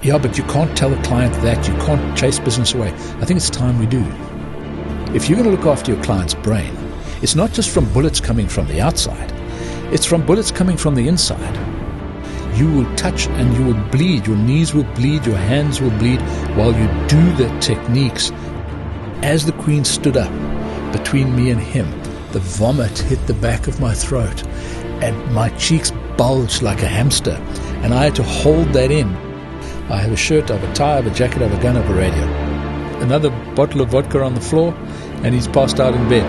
Yeah, but you can't tell a client that. You can't chase business away. I think it's time we do. If you're going to look after your client's brain, it's not just from bullets coming from the outside. It's from bullets coming from the inside. You will touch and you will bleed. Your knees will bleed. Your hands will bleed while you do the techniques. As the Queen stood up between me and him, the vomit hit the back of my throat and my cheeks bulged like a hamster, and I had to hold that in. I have a shirt, I have a tie, I have a jacket, I have a gun, I have a radio. Another bottle of vodka on the floor, and he's passed out in bed.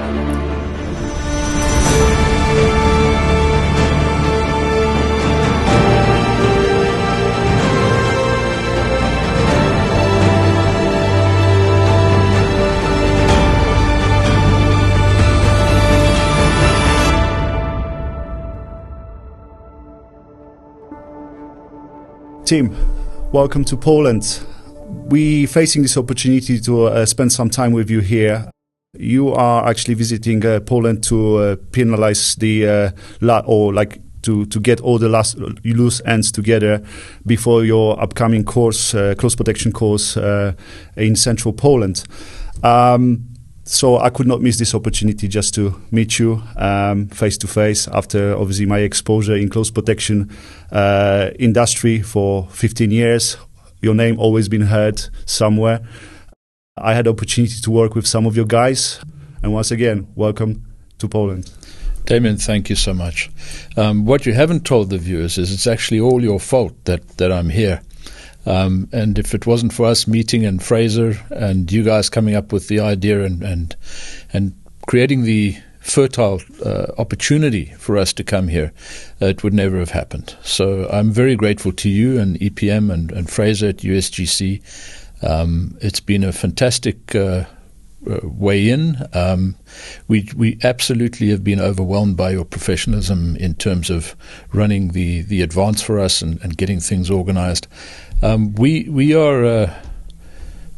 Timm, welcome to Poland. We're facing this opportunity to spend some time with you here. You are actually visiting Poland to penalize the to get all the last loose ends together before your upcoming course, close protection course in central Poland. So I could not miss this opportunity just to meet you face to face after obviously my exposure in close protection industry for 15 years. Your name always been heard somewhere. I had the opportunity to work with some of your guys, and once again, welcome to Poland. Damian, thank you so much. What you haven't told the viewers is it's actually all your fault that I'm here. And if it wasn't for us meeting in Fraser and you guys coming up with the idea and creating the fertile opportunity for us to come here, it would never have happened. So I'm very grateful to you and EPM and Fraser at USGC. It's been a fantastic way in. We absolutely have been overwhelmed by your professionalism in terms of running the advance for us and getting things organized. We are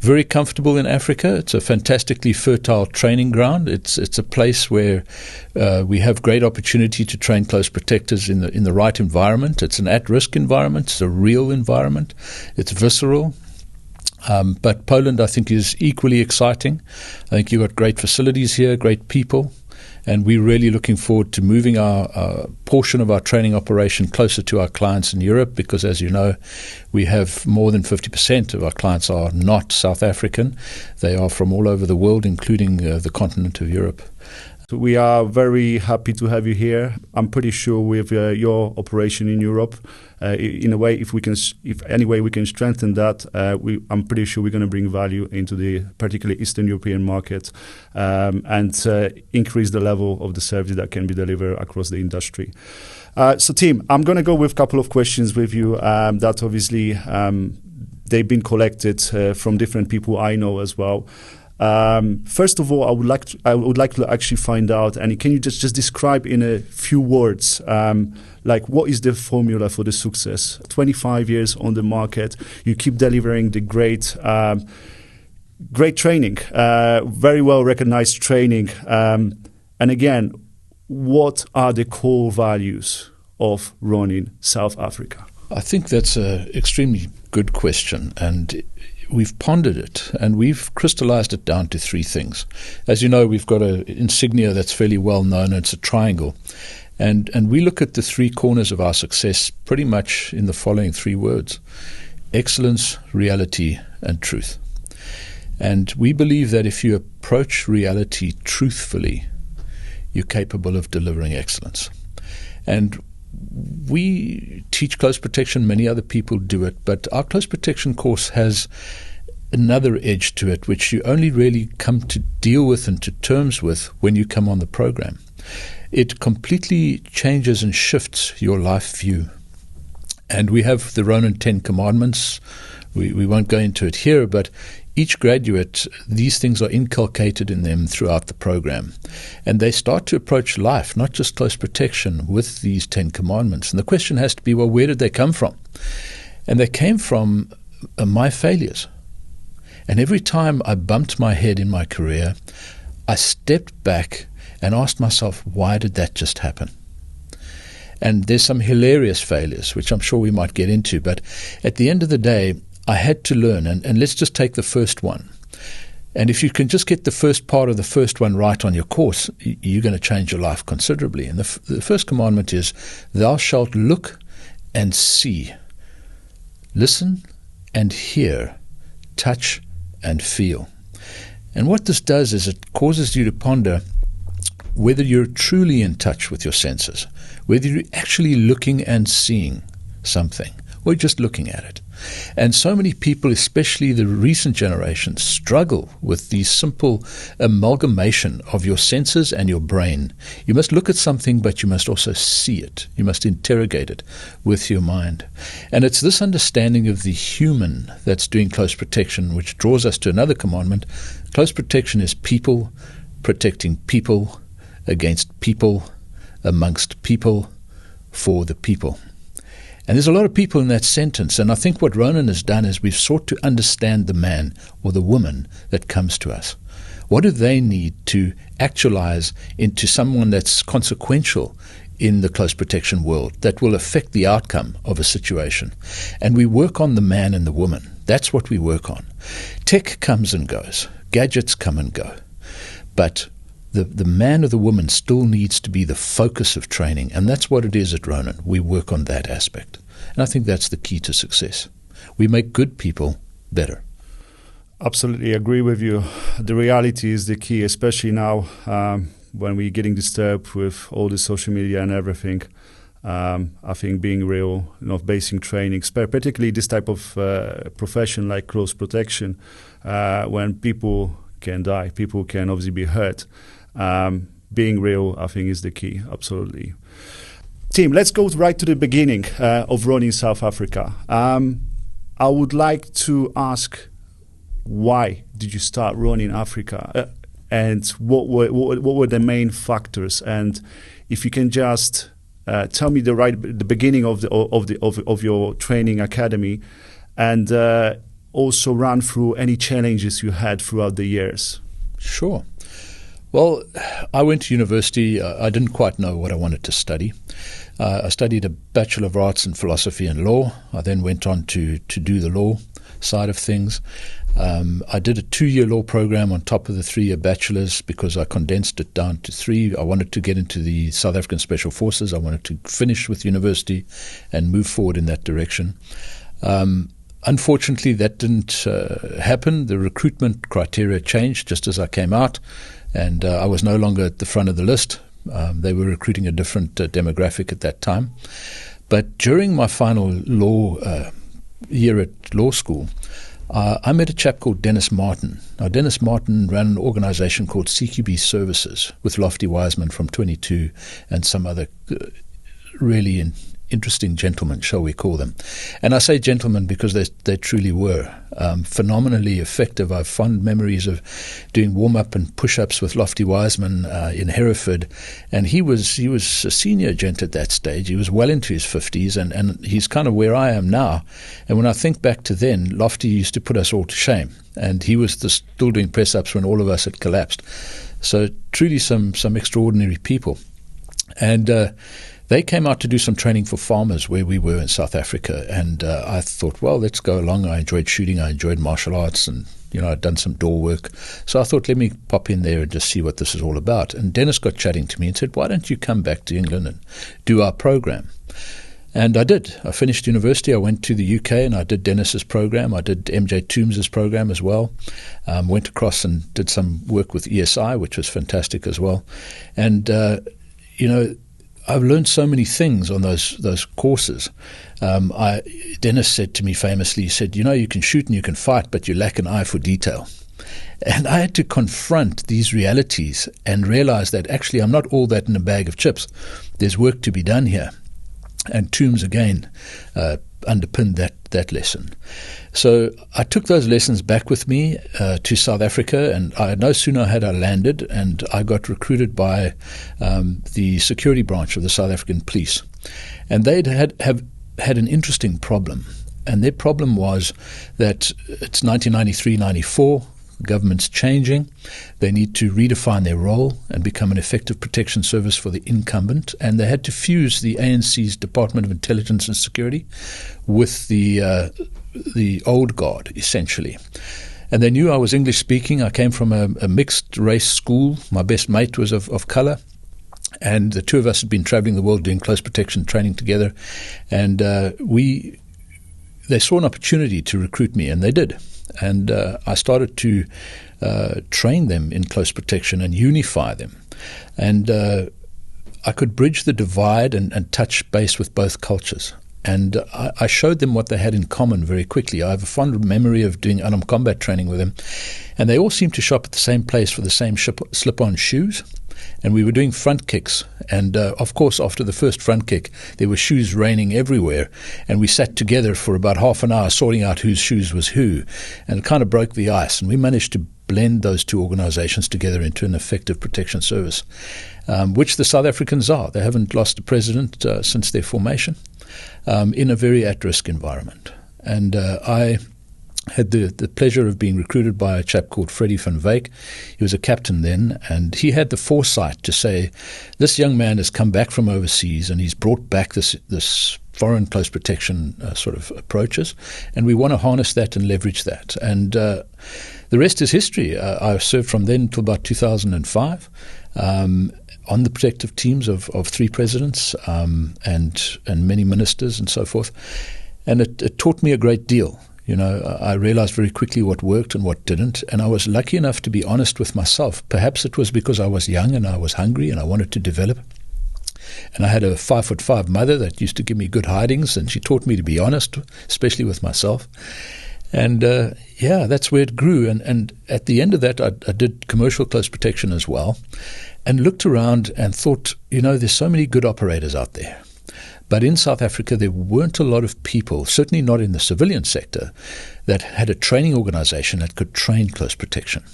very comfortable in Africa. It's a fantastically fertile training ground. It's a place where we have great opportunity to train close protectors in the right environment. It's an at-risk environment. It's a real environment. It's visceral. But Poland, I think, is equally exciting. I think you've got great facilities here, great people, and we're really looking forward to moving our portion of our training operation closer to our clients in Europe because, as you know, we have more than 50% of our clients are not South African. They are from all over the world, including the continent of Europe. So we are very happy to have you here. I'm pretty sure with your operation in Europe, in a way, if any way we can strengthen that, I'm pretty sure we're going to bring value into the particularly Eastern European market and increase the level of the service that can be delivered across the industry. So, Timm, I'm going to go with a couple of questions with you that obviously they've been collected from different people I know as well. First of all, I would like to actually find out, and can you just describe in a few words, like what is the formula for the success? 25 years on the market, you keep delivering the great training, very well recognized training, and again, what are the core values of Ronin South Africa? I think that's an extremely good question, and we've pondered it and we've crystallized it down to three things. As you know, we've got an insignia that's fairly well known. It's a triangle. And we look at the three corners of our success pretty much in the following three words: excellence, reality, and truth. And we believe that if you approach reality truthfully, you're capable of delivering excellence. And we teach close protection, many other people do it, but our close protection course has another edge to it, which you only really come to deal with and to terms with when you come on the program. It completely changes and shifts your life view. And we have the Ronin 10 commandments. We won't go into it here, but each graduate, these things are inculcated in them throughout the program. And they start to approach life, not just close protection, with these 10 commandments. And the question has to be, well, where did they come from? And they came from my failures. And every time I bumped my head in my career, I stepped back and asked myself, why did that just happen? And there's some hilarious failures, which I'm sure we might get into. But at the end of the day, I had to learn, and let's just take the first one. And if you can just get the first part of the first one right on your course, you're going to change your life considerably. And the first commandment is, thou shalt look and see, listen and hear, touch and feel. And what this does is it causes you to ponder whether you're truly in touch with your senses, whether you're actually looking and seeing something, or just looking at it. And so many people, especially the recent generation, struggle with the simple amalgamation of your senses and your brain. You must look at something, but you must also see it. You must interrogate it with your mind. And it's this understanding of the human that's doing close protection, which draws us to another commandment. Close protection is people protecting people against people, amongst people, for the people. And there's a lot of people in that sentence, and I think what Ronin has done is we've sought to understand the man or the woman that comes to us. What do they need to actualize into someone that's consequential in the close protection world, that will affect the outcome of a situation? And we work on the man and the woman. That's what we work on. Tech comes and goes. Gadgets come and go. But the man or the woman still needs to be the focus of training, and that's what it is at Ronin. We work on that aspect. And I think that's the key to success. We make good people better. Absolutely agree with you. The reality is the key, especially now when we're getting disturbed with all the social media and everything. I think being real, basic training, particularly this type of profession like close protection, when people can die, people can obviously be hurt. Being real, I think, is the key. Absolutely. Timm, let's go right to the beginning of Ronin South Africa. I would like to ask, why did you start Ronin Africa, and what were the main factors? And if you can just tell me the beginning of your training academy, and also run through any challenges you had throughout the years. Sure. Well, I went to university. I didn't quite know what I wanted to study. I studied a Bachelor of Arts in Philosophy and Law. I then went on to do the law side of things. I did a 2-year law program on top of the 3-year bachelor's because I condensed it down to 3. I wanted to get into the South African Special Forces. I wanted to finish with university and move forward in that direction. Unfortunately, that didn't happen. The recruitment criteria changed just as I came out, and I was no longer at the front of the list. They were recruiting a different demographic at that time. But during my final law year at law school, I met a chap called Dennis Martin. Now, Dennis Martin ran an organization called CQB Services with Lofty Wiseman from 22 and some other really interesting gentlemen, shall we call them. And I say gentlemen because they truly were phenomenally effective. I have fond memories of doing warm-up and push-ups with Lofty Wiseman in Hereford, and he was a senior gent at that stage. He was well into his 50s, and he's kind of where I am now. And when I think back to then, Lofty used to put us all to shame, and he was still doing press-ups when all of us had collapsed. So truly some extraordinary people. And they came out to do some training for farmers where we were in South Africa, and I thought, well, let's go along. I enjoyed shooting, I enjoyed martial arts, and I'd done some door work. So I thought, let me pop in there and just see what this is all about. And Dennis got chatting to me and said, why don't you come back to England and do our program? And I did. I finished university. I went to the UK and I did Dennis's program. I did MJ Toombs's program as well. Went across and did some work with ESI, which was fantastic as well. And I've learned so many things on those courses. Dennis said to me famously, he said, you can shoot and you can fight, but you lack an eye for detail. And I had to confront these realities and realize that actually I'm not all that in a bag of chips. There's work to be done here. And Toombs again underpinned that lesson. So I took those lessons back with me to South Africa, and no sooner had I landed, and I got recruited by the security branch of the South African police. And they'd had an interesting problem, and their problem was that it's 1993-94, the government's changing. They need to redefine their role and become an effective protection service for the incumbent, and they had to fuse the ANC's Department of Intelligence and Security with the the old guard, essentially. And they knew I was English speaking. I came from a mixed race school. My best mate was of colour. And the two of us had been travelling the world doing close protection training together. And they saw an opportunity to recruit me, and they did. And I started to train them in close protection and unify them. And I could bridge the divide and touch base with both cultures. And I showed them what they had in common very quickly. I have a fond memory of doing unarmed combat training with them. And they all seemed to shop at the same place for the same slip-on shoes. And we were doing front kicks. And, of course, after the first front kick, there were shoes raining everywhere. And we sat together for about half an hour sorting out whose shoes was who. And it kind of broke the ice. And we managed to blend those two organizations together into an effective protection service, which the South Africans are. They haven't lost a president since their formation, in a very at-risk environment. And I had the pleasure of being recruited by a chap called Freddie van Wyk. He was a captain then, and he had the foresight to say, this young man has come back from overseas and he's brought back this foreign close protection sort of approaches, and we want to harness that and leverage that. And the rest is history. I served from then till about 2005 on the protective teams of three presidents and many ministers and so forth. And it taught me a great deal. You know, I realized very quickly what worked and what didn't, and I was lucky enough to be honest with myself. Perhaps it was because I was young and I was hungry and I wanted to develop. And I had a 5'5" mother that used to give me good hidings, and she taught me to be honest, especially with myself. And that's where it grew. And at the end of that, I did commercial close protection as well, and looked around and thought, you know, there's so many good operators out there. But in South Africa, there weren't a lot of people, certainly not in the civilian sector, that had a training organization that could train close protection.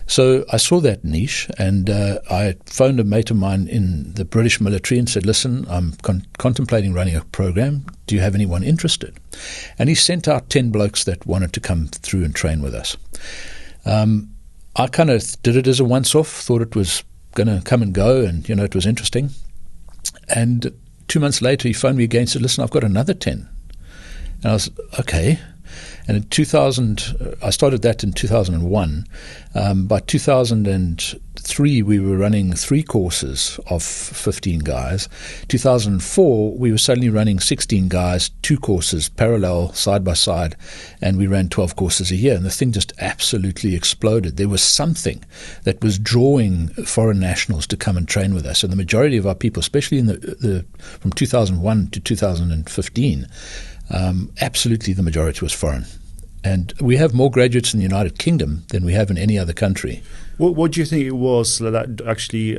So I saw that niche, and I phoned a mate of mine in the British military and said, listen, I'm contemplating running a program. Do you have anyone interested? And he sent out 10 blokes that wanted to come through and train with us. I kind of did it as a once-off, thought it was going to come and go, and, you know, it was interesting. And 2 months later, he phoned me again and said, listen, I've got another 10. And I was, okay. And in 2000, I started that in 2001. By 2003, we were running 3 courses of 15 guys. 2004, we were suddenly running 16 guys, 2 courses, parallel, side by side, and we ran 12 courses a year. And the thing just absolutely exploded. There was something that was drawing foreign nationals to come and train with us. And the majority of our people, especially in the from 2001 to 2015, absolutely the majority was foreign. And we have more graduates in the United Kingdom than we have in any other country. What do you think it was that actually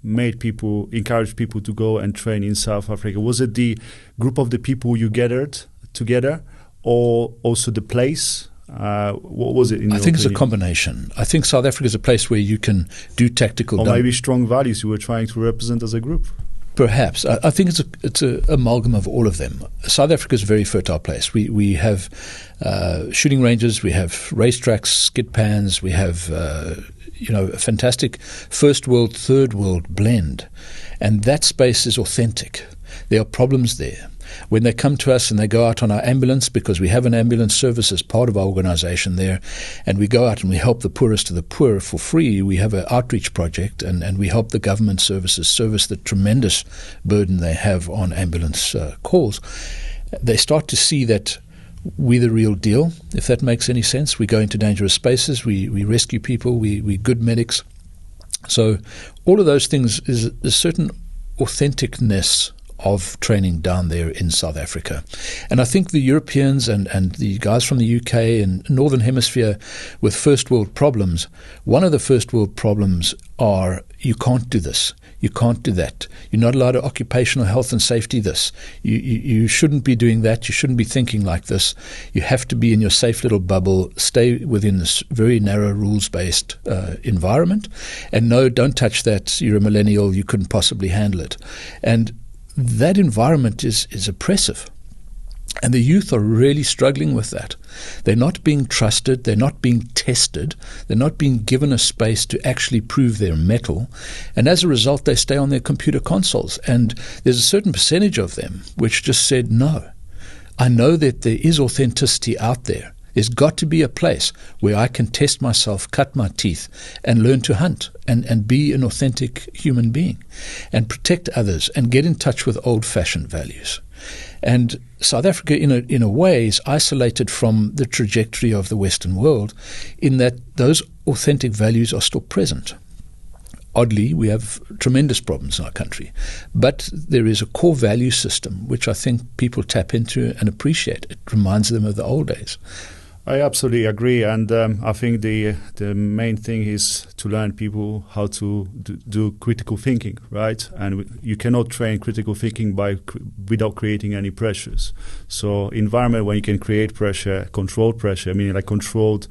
encouraged people to go and train in South Africa? Was it the group of the people you gathered together, or also the place? What was it in your I think opinion? It's a combination. I think South Africa is a place where you can do tactical... Or maybe strong values you were trying to represent as a group. Perhaps. I think it's an amalgam of all of them. South Africa is a very fertile place. We have shooting ranges, we have racetracks, skid pans, we have a fantastic first world, third world blend, and that space is authentic. There are problems there. When they come to us and they go out on our ambulance, because we have an ambulance service as part of our organization there, and we go out and we help the poorest of the poor for free. We have an outreach project, and we help the government services service the tremendous burden they have on ambulance calls. They start to see that we're the real deal, if that makes any sense. We go into dangerous spaces, we rescue people, we're good medics. So all of those things is a certain authenticness of training down there in South Africa. And I think the Europeans and the guys from the UK and Northern Hemisphere with first world problems, one of the first world problems are you can't do this, you can't do that, you're not allowed to occupational health and safety this, you shouldn't be doing that, you shouldn't be thinking like this, you have to be in your safe little bubble, stay within this very narrow rules-based environment, and no, don't touch that, you're a millennial, you couldn't possibly handle it. And that environment is oppressive. And the youth are really struggling with that. They're not being trusted. They're not being tested. They're not being given a space to actually prove their mettle. And as a result, they stay on their computer consoles. And there's a certain percentage of them which just said, no, I know that there is authenticity out there. There's got to be a place where I can test myself, cut my teeth, and learn to hunt and be an authentic human being and protect others and get in touch with old-fashioned values. And South Africa, in a way, is isolated from the trajectory of the Western world in that those authentic values are still present. Oddly, we have tremendous problems in our country, but there is a core value system which I think people tap into and appreciate. It reminds them of the old days. I absolutely agree, and I think the main thing is to learn people how to do critical thinking, right? And you cannot train critical thinking without creating any pressures. So environment where you can create pressure, controlled pressure, meaning like controlled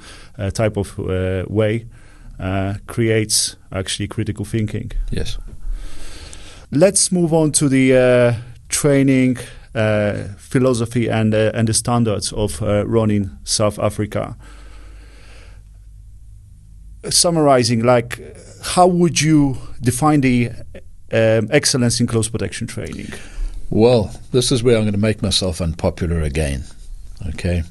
type of way, creates actually critical thinking. Yes. Let's move on to the training philosophy and the standards of Ronin South Africa. Summarizing, like, how would you define the excellence in close protection training? Well, this is where I'm going to make myself unpopular again. Okay,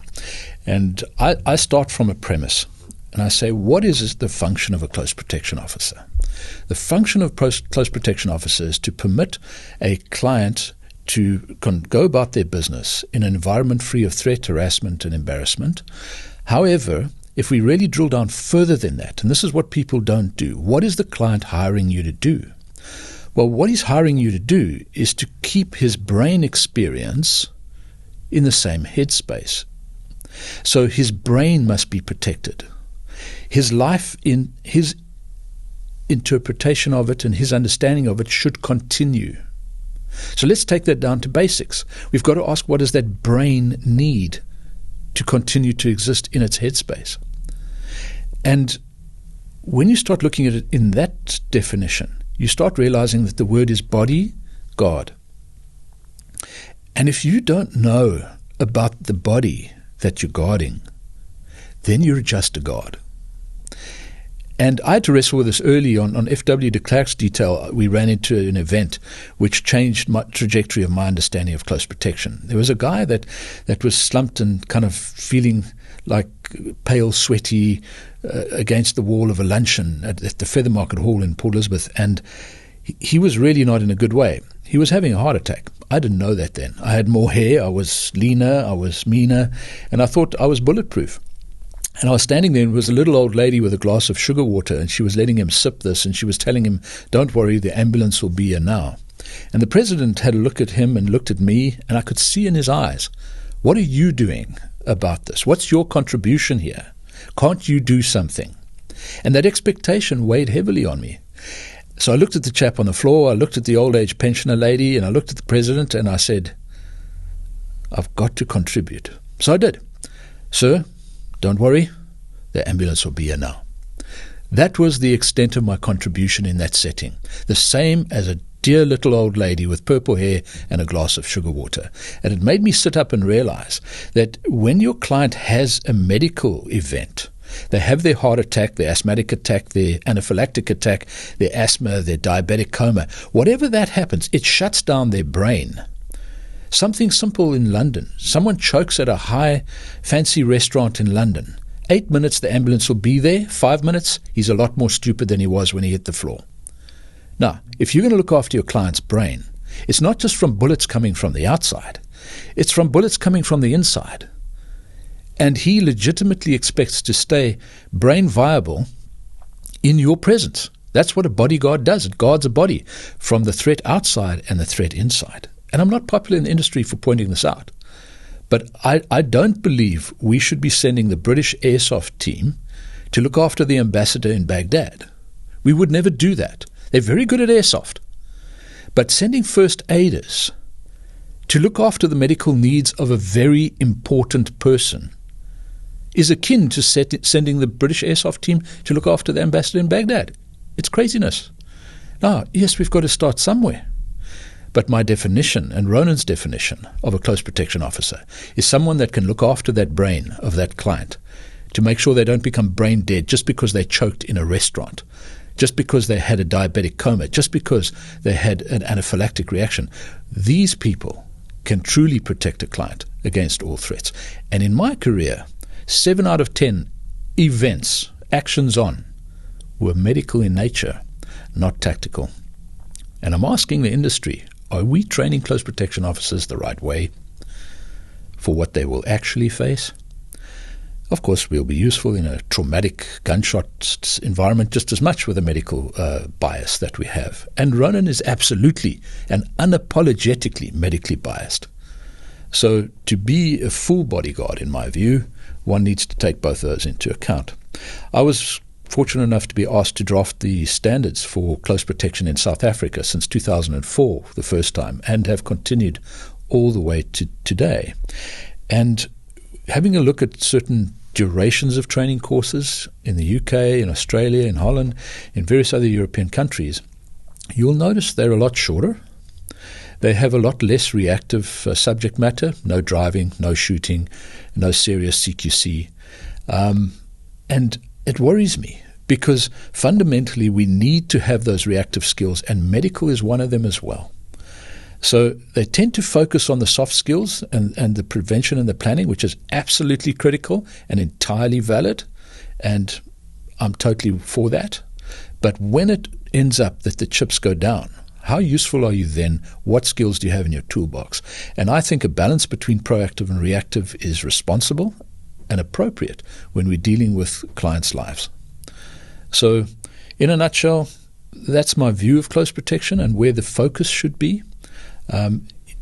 and I start from a premise. And I say, what is the function of a close protection officer? The function of close protection officer is to permit a client to go about their business in an environment free of threat, harassment, and embarrassment. However, if we really drill down further than that, and this is what people don't do, what is the client hiring you to do? Well, what he's hiring you to do is to keep his brain experience in the same headspace. So his brain must be protected. His life, in his interpretation of it and his understanding of it, should continue. So let's take that down to basics. We've got to ask, what does that brain need to continue to exist in its headspace? And when you start looking at it in that definition, you start realizing that the word is body, guard. And if you don't know about the body that you're guarding, then you're just a guard. And I had to wrestle with this early on F.W. de Klerk's detail. We ran into an event which changed my trajectory of my understanding of close protection. There was a guy that was slumped and kind of feeling like pale, sweaty against the wall of a luncheon at the Feather Market Hall in Port Elizabeth, and he was really not in a good way. He was having a heart attack. I didn't know that then. I had more hair, I was leaner, I was meaner, and I thought I was bulletproof. And I was standing there, and there was a little old lady with a glass of sugar water, and she was letting him sip this, and she was telling him, "Don't worry, the ambulance will be here now." And the president had a look at him and looked at me, and I could see in his eyes, what are you doing about this? What's your contribution here? Can't you do something? And that expectation weighed heavily on me. So I looked at the chap on the floor, I looked at the old age pensioner lady, and I looked at the president, and I said, I've got to contribute. So I did. Sir, don't worry, the ambulance will be here now. That was the extent of my contribution in that setting, the same as a dear little old lady with purple hair and a glass of sugar water. And it made me sit up and realize that when your client has a medical event, they have their heart attack, their asthmatic attack, their anaphylactic attack, their asthma, their diabetic coma, whatever that happens, it shuts down their brain. Something simple in London. Someone chokes at a high, fancy restaurant in London. 8 minutes, the ambulance will be there. 5 minutes, he's a lot more stupid than he was when he hit the floor. Now, if you're going to look after your client's brain, it's not just from bullets coming from the outside. It's from bullets coming from the inside. And he legitimately expects to stay brain viable in your presence. That's what a bodyguard does. It guards a body from the threat outside and the threat inside. And I'm not popular in the industry for pointing this out. But I don't believe we should be sending the British airsoft team to look after the ambassador in Baghdad. We would never do that. They're very good at airsoft. But sending first aiders to look after the medical needs of a very important person is akin to sending the British airsoft team to look after the ambassador in Baghdad. It's craziness. Now, yes, we've got to start somewhere. But my definition, and Ronan's definition, of a close protection officer is someone that can look after that brain of that client to make sure they don't become brain dead just because they choked in a restaurant, just because they had a diabetic coma, just because they had an anaphylactic reaction. These people can truly protect a client against all threats. And in my career, 7 out of 10 events, actions on, were medical in nature, not tactical. And I'm asking the industry, are we training close protection officers the right way for what they will actually face? Of course, we'll be useful in a traumatic gunshot environment just as much with a medical bias that we have. And Ronin is absolutely and unapologetically medically biased. So to be a full bodyguard, in my view, one needs to take both those into account. I was fortunate enough to be asked to draft the standards for close protection in South Africa since 2004, the first time, and have continued all the way to today. And having a look at certain durations of training courses in the UK, in Australia, in Holland, in various other European countries, you'll notice they're a lot shorter. They have a lot less reactive subject matter, no driving, no shooting, no serious CQC. And it worries me because fundamentally we need to have those reactive skills, and medical is one of them as well. So they tend to focus on the soft skills and the prevention and the planning, which is absolutely critical and entirely valid, and I'm totally for that. But when it ends up that the chips go down, how useful are you then? What skills do you have in your toolbox? And I think a balance between proactive and reactive is responsible and appropriate when we're dealing with clients' lives. So in a nutshell, that's my view of close protection and where the focus should be. A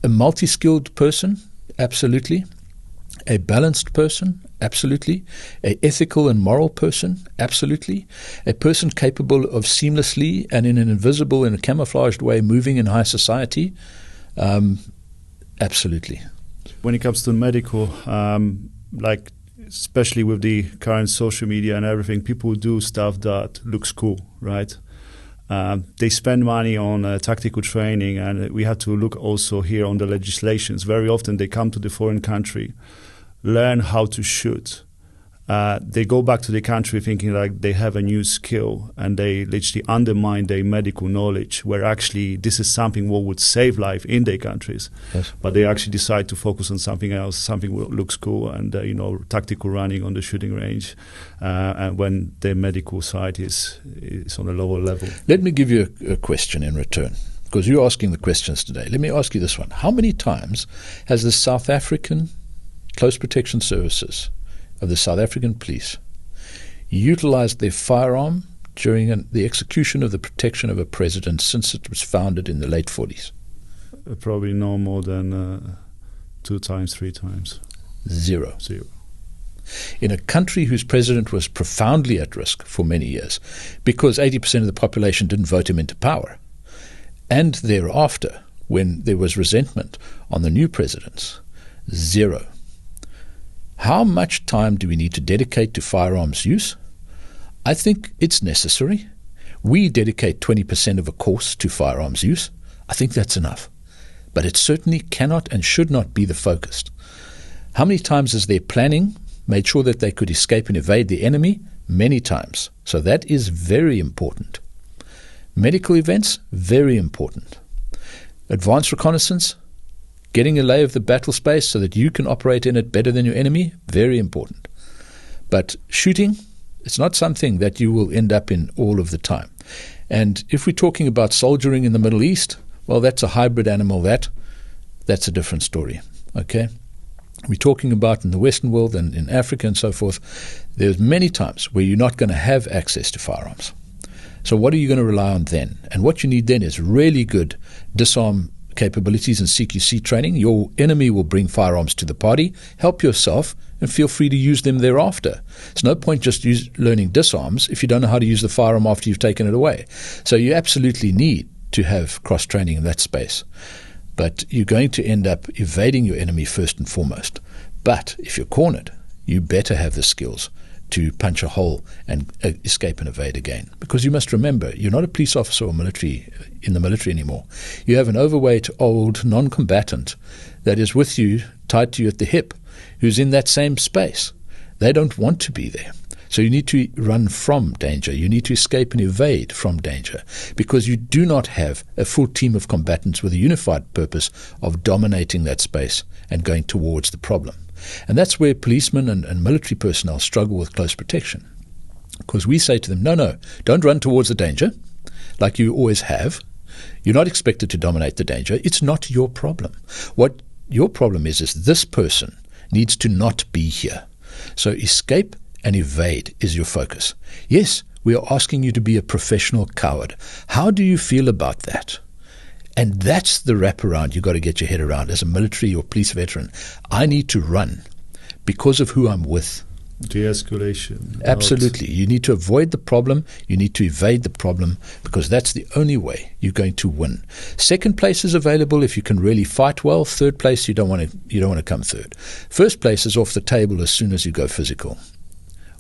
multi-skilled person, absolutely. A balanced person, absolutely. A ethical and moral person, absolutely. A person capable of seamlessly and in an invisible and a camouflaged way moving in high society, absolutely. When it comes to medical, like especially with the current social media and everything, people do stuff that looks cool, right? They spend money on tactical training, and we have to look also here on the legislations. Very often they come to the foreign country, learn how to shoot. They go back to the country thinking like they have a new skill, and they literally undermine their medical knowledge, where actually this is something what would save life in their countries. Yes. But they actually decide to focus on something else, something that looks cool, and tactical running on the shooting range, and when their medical side is on a lower level. Let me give you a question in return, because you're asking the questions today. Let me ask you this one. How many times has the South African Close Protection Services of the South African Police utilized their firearm during the execution of the protection of a president since it was founded in the late 40s? Probably no more than 2 times, 3 times. Zero. In a country whose president was profoundly at risk for many years because 80% of the population didn't vote him into power, and thereafter, when there was resentment on the new presidents, zero. How much time do we need to dedicate to firearms use? I think it's necessary. We dedicate 20% of a course to firearms use. I think that's enough. But it certainly cannot and should not be the focus. How many times has their planning made sure that they could escape and evade the enemy? Many times. So that is very important. Medical events, very important. Advanced reconnaissance, getting a lay of the battle space so that you can operate in it better than your enemy, very important. But shooting, it's not something that you will end up in all of the time. And if we're talking about soldiering in the Middle East, well, that's a hybrid animal. That's a different story, okay? We're talking about in the Western world and in Africa and so forth, there's many times where you're not going to have access to firearms. So what are you going to rely on then? And what you need then is really good disarm capabilities and CQC training. Your enemy will bring firearms to the party. Help yourself and feel free to use them thereafter. It's no point just learning disarms if you don't know how to use the firearm after you've taken it away. So you absolutely need to have cross-training in that space. But you're going to end up evading your enemy first and foremost. But if you're cornered, you better have the skills to punch a hole and escape and evade again. Because you must remember, you're not a police officer or in the military anymore. You have an overweight, old, non-combatant that is with you, tied to you at the hip, who's in that same space. They don't want to be there. So you need to run from danger. You need to escape and evade from danger, because you do not have a full team of combatants with a unified purpose of dominating that space and going towards the problem. And that's where policemen and military personnel struggle with close protection, because we say to them, no, don't run towards the danger like you always have. You're not expected to dominate the danger. It's not your problem. What your problem is this person needs to not be here. So escape and evade is your focus. Yes, we are asking you to be a professional coward. How do you feel about that? And that's the wraparound you've got to get your head around as a military or police veteran. I need to run because of who I'm with. De-escalation. Absolutely. You need to avoid the problem. You need to evade the problem, because that's the only way you're going to win. Second place is available if you can really fight well. Third place, you don't want to come third. First place is off the table as soon as you go physical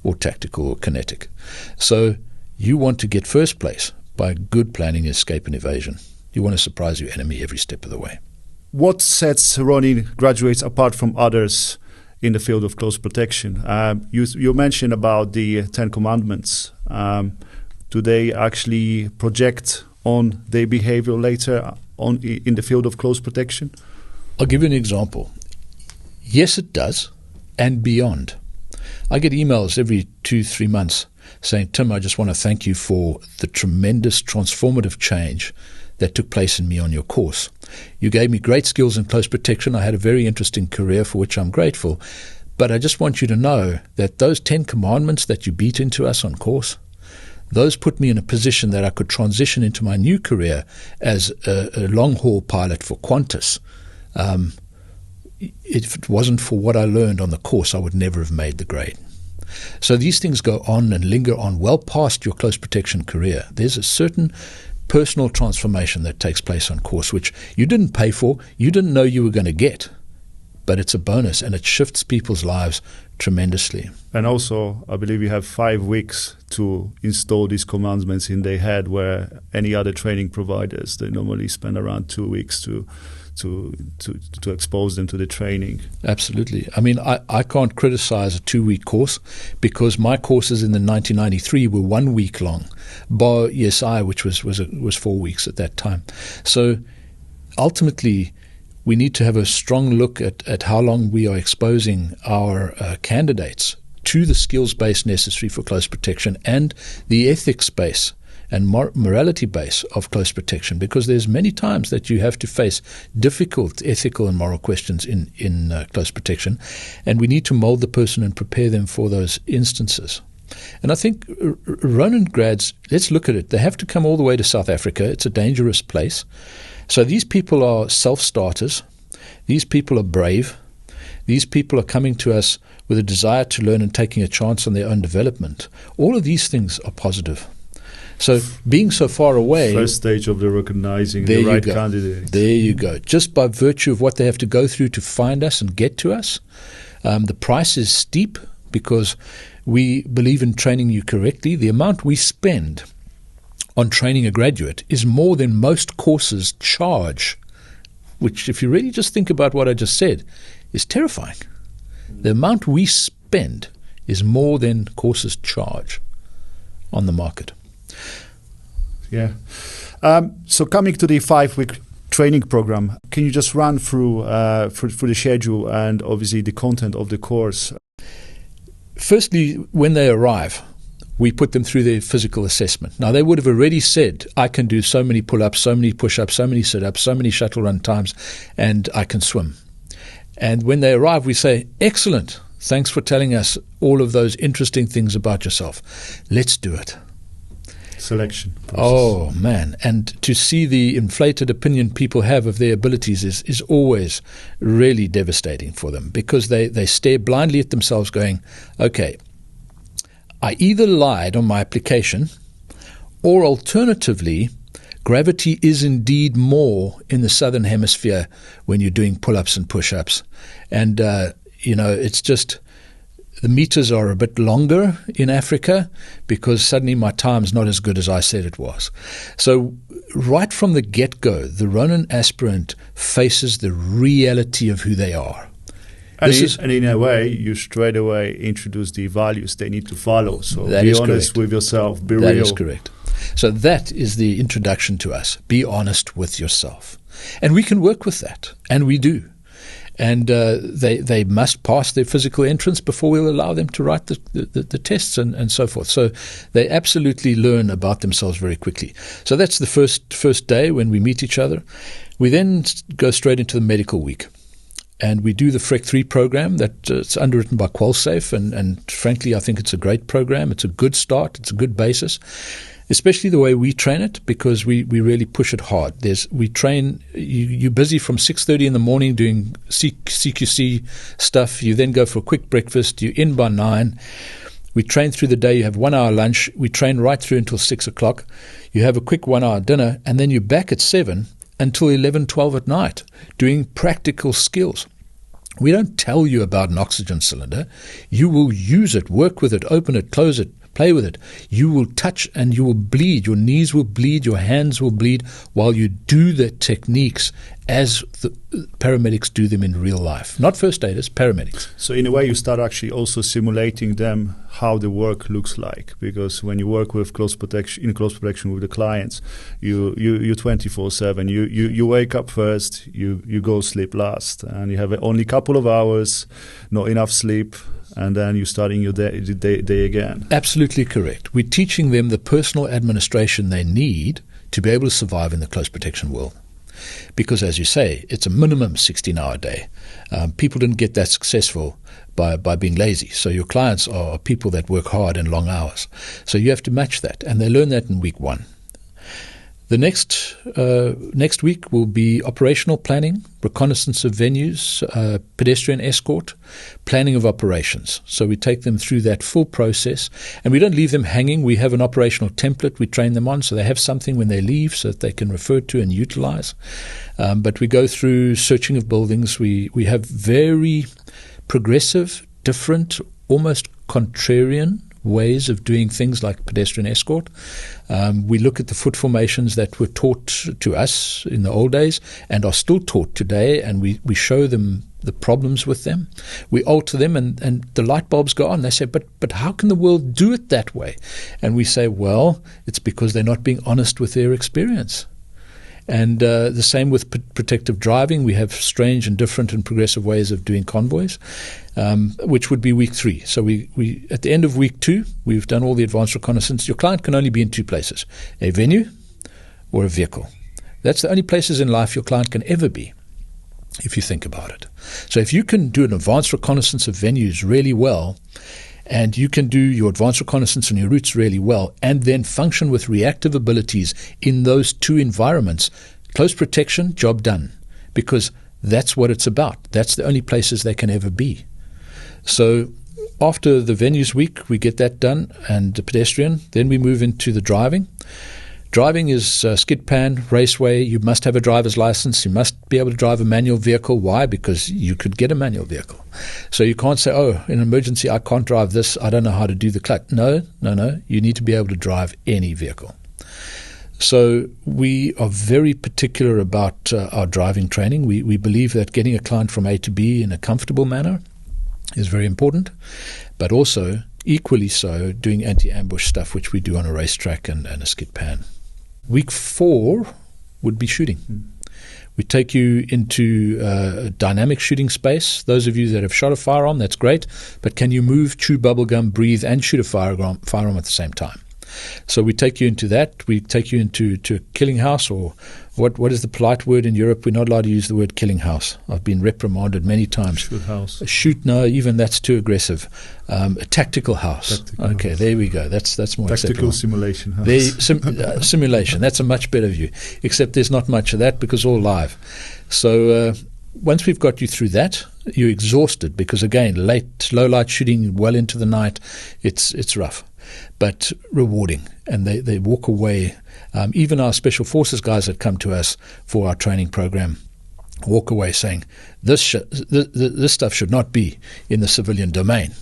or tactical or kinetic. So you want to get first place by good planning, escape and evasion. You want to surprise your enemy every step of the way. What sets Ronin graduates apart from others in the field of close protection? You mentioned about the 10 Commandments. Do they actually project on their behavior later on in the field of close protection? I'll give you an example. Yes, it does, and beyond. I get emails every 2-3 months saying, Tim, I just want to thank you for the tremendous transformative change that took place in me on your course. You gave me great skills in close protection. I had a very interesting career for which I'm grateful. But I just want you to know that those 10 commandments that you beat into us on course, those put me in a position that I could transition into my new career as a long-haul pilot for Qantas. If it wasn't for what I learned on the course, I would never have made the grade. So these things go on and linger on well past your close protection career. There's a certain personal transformation that takes place on course, which you didn't pay for, you didn't know you were going to get, but it's a bonus and it shifts people's lives tremendously. And also, I believe you have 5 weeks to install these commandments in their head, where any other training providers, they normally spend around 2 weeks to expose them to the training. Absolutely. I mean, I can't criticize a 2-week course, because my courses in the 1993 were 1 week long, bar ESI, which was 4 weeks at that time. So ultimately, we need to have a strong look at how long we are exposing our candidates to the skills base necessary for close protection and the ethics base and morality base of close protection, because there's many times that you have to face difficult ethical and moral questions in close protection, and we need to mold the person and prepare them for those instances. And I think Ronin grads, let's look at it. They have to come all the way to South Africa. It's a dangerous place. So these people are self-starters. These people are brave. These people are coming to us with a desire to learn and taking a chance on their own development. All of these things are positive. So being so far away... First stage of the recognizing the right candidate. There you go. Just by virtue of what they have to go through to find us and get to us. The price is steep, because we believe in training you correctly. The amount we spend on training a graduate is more than most courses charge, which, if you really just think about what I just said, is terrifying. The amount we spend is more than courses charge on the market. Yeah. So coming to the 5-week training program, can you just run through the schedule and obviously the content of the course? Firstly, when they arrive, we put them through their physical assessment. Now, they would have already said, I can do so many pull-ups, so many push-ups, so many sit-ups, so many shuttle run times, and I can swim. And when they arrive, we say, excellent, thanks for telling us all of those interesting things about yourself. Let's do it. Selection process. Oh, man. And to see the inflated opinion people have of their abilities is always really devastating for them, because they stare blindly at themselves going, okay, I either lied on my application, or alternatively, gravity is indeed more in the southern hemisphere when you're doing pull-ups and push-ups. And, it's just... the meters are a bit longer in Africa, because suddenly my time's not as good as I said it was. So right from the get-go, the Ronin aspirant faces the reality of who they are. And in a way, you straight away introduce the values they need to follow. So be honest with yourself, be real. That is correct. So that is the introduction to us. Be honest with yourself. And we can work with that, and we do. And they must pass their physical entrance before we'll allow them to write the tests and so forth. So they absolutely learn about themselves very quickly. So that's the first day when we meet each other. We then go straight into the medical week. And we do the FREC 3 program that's underwritten by QualSafe. And frankly, I think it's a great program. It's a good start. It's a good basis. Especially the way we train it, because we really push it hard. We train, you're busy from 6:30 in the morning doing CQC stuff. You then go for a quick breakfast. You're in by 9. We train through the day. You have 1 hour lunch. We train right through until 6 o'clock. You have a quick 1 hour dinner, and then you're back at 7 until 11, 12 at night doing practical skills. We don't tell you about an oxygen cylinder. You will use it, work with it, open it, close it, play with it. You will touch and you will bleed. Your knees will bleed. Your hands will bleed while you do the techniques as the paramedics do them in real life. Not first aiders, paramedics. So in a way, you start actually also simulating them how the work looks like. Because when you work with close protection with the clients, you're 24/7. You wake up first, you go sleep last, and you have only a couple of hours, not enough sleep. And then you're starting your day again. Absolutely correct. We're teaching them the personal administration they need to be able to survive in the close protection world. Because, as you say, it's a minimum 16-hour day. People didn't get that successful by being lazy. So your clients are people that work hard and long hours. So you have to match that. And they learn that in week 1. The next week will be operational planning, reconnaissance of venues, pedestrian escort, planning of operations. So we take them through that full process, and we don't leave them hanging. We have an operational template we train them on, so they have something when they leave so that they can refer to and utilize. But we go through searching of buildings. We have very progressive, different, almost contrarian ways of doing things like pedestrian escort. We look at the foot formations that were taught to us in the old days and are still taught today, and we show them the problems with them. We alter them, and the light bulbs go on. They say, but how can the world do it that way? And we say, well, it's because they're not being honest with their experience. And the same with protective driving. We have strange and different and progressive ways of doing convoys, which would be week 3. So we at the end of week 2, we've done all the advanced reconnaissance. Your client can only be in 2 places, a venue or a vehicle. That's the only places in life your client can ever be, if you think about it. So if you can do an advanced reconnaissance of venues really well, and you can do your advanced reconnaissance on your routes really well, and then function with reactive abilities in those 2 environments, close protection, job done. Because that's what it's about. That's the only places they can ever be. So after the venues week, we get that done, and the pedestrian. Then we move into the driving. Driving is skid pan, raceway. You must have a driver's license. You must be able to drive a manual vehicle. Why? Because you could get a manual vehicle. So you can't say, oh, in an emergency, I can't drive this. I don't know how to do the clutch. No. You need to be able to drive any vehicle. So we are very particular about our driving training. We believe that getting a client from A to B in a comfortable manner is very important, but also equally so doing anti-ambush stuff, which we do on a racetrack and a skid pan. Week 4 would be shooting. We take you into a dynamic shooting space. Those of you that have shot a firearm, that's great, but can you move, chew bubblegum, breathe, and shoot a firearm at the same time? So we take you into that. We take you into a killing house, or what is the polite word in Europe? We're not allowed to use the word killing house. I've been reprimanded many times. Shoot house. No, even that's too aggressive. A tactical house. Okay, house. There we go. That's more tactical acceptable. Simulation house. Simulation. That's a much better view. Except there's not much of that because all live. So once we've got you through that, you're exhausted because, again, low light shooting well into the night, it's rough. But rewarding, and they walk away. Even our special forces guys that come to us for our training program walk away saying, this stuff should not be in the civilian domain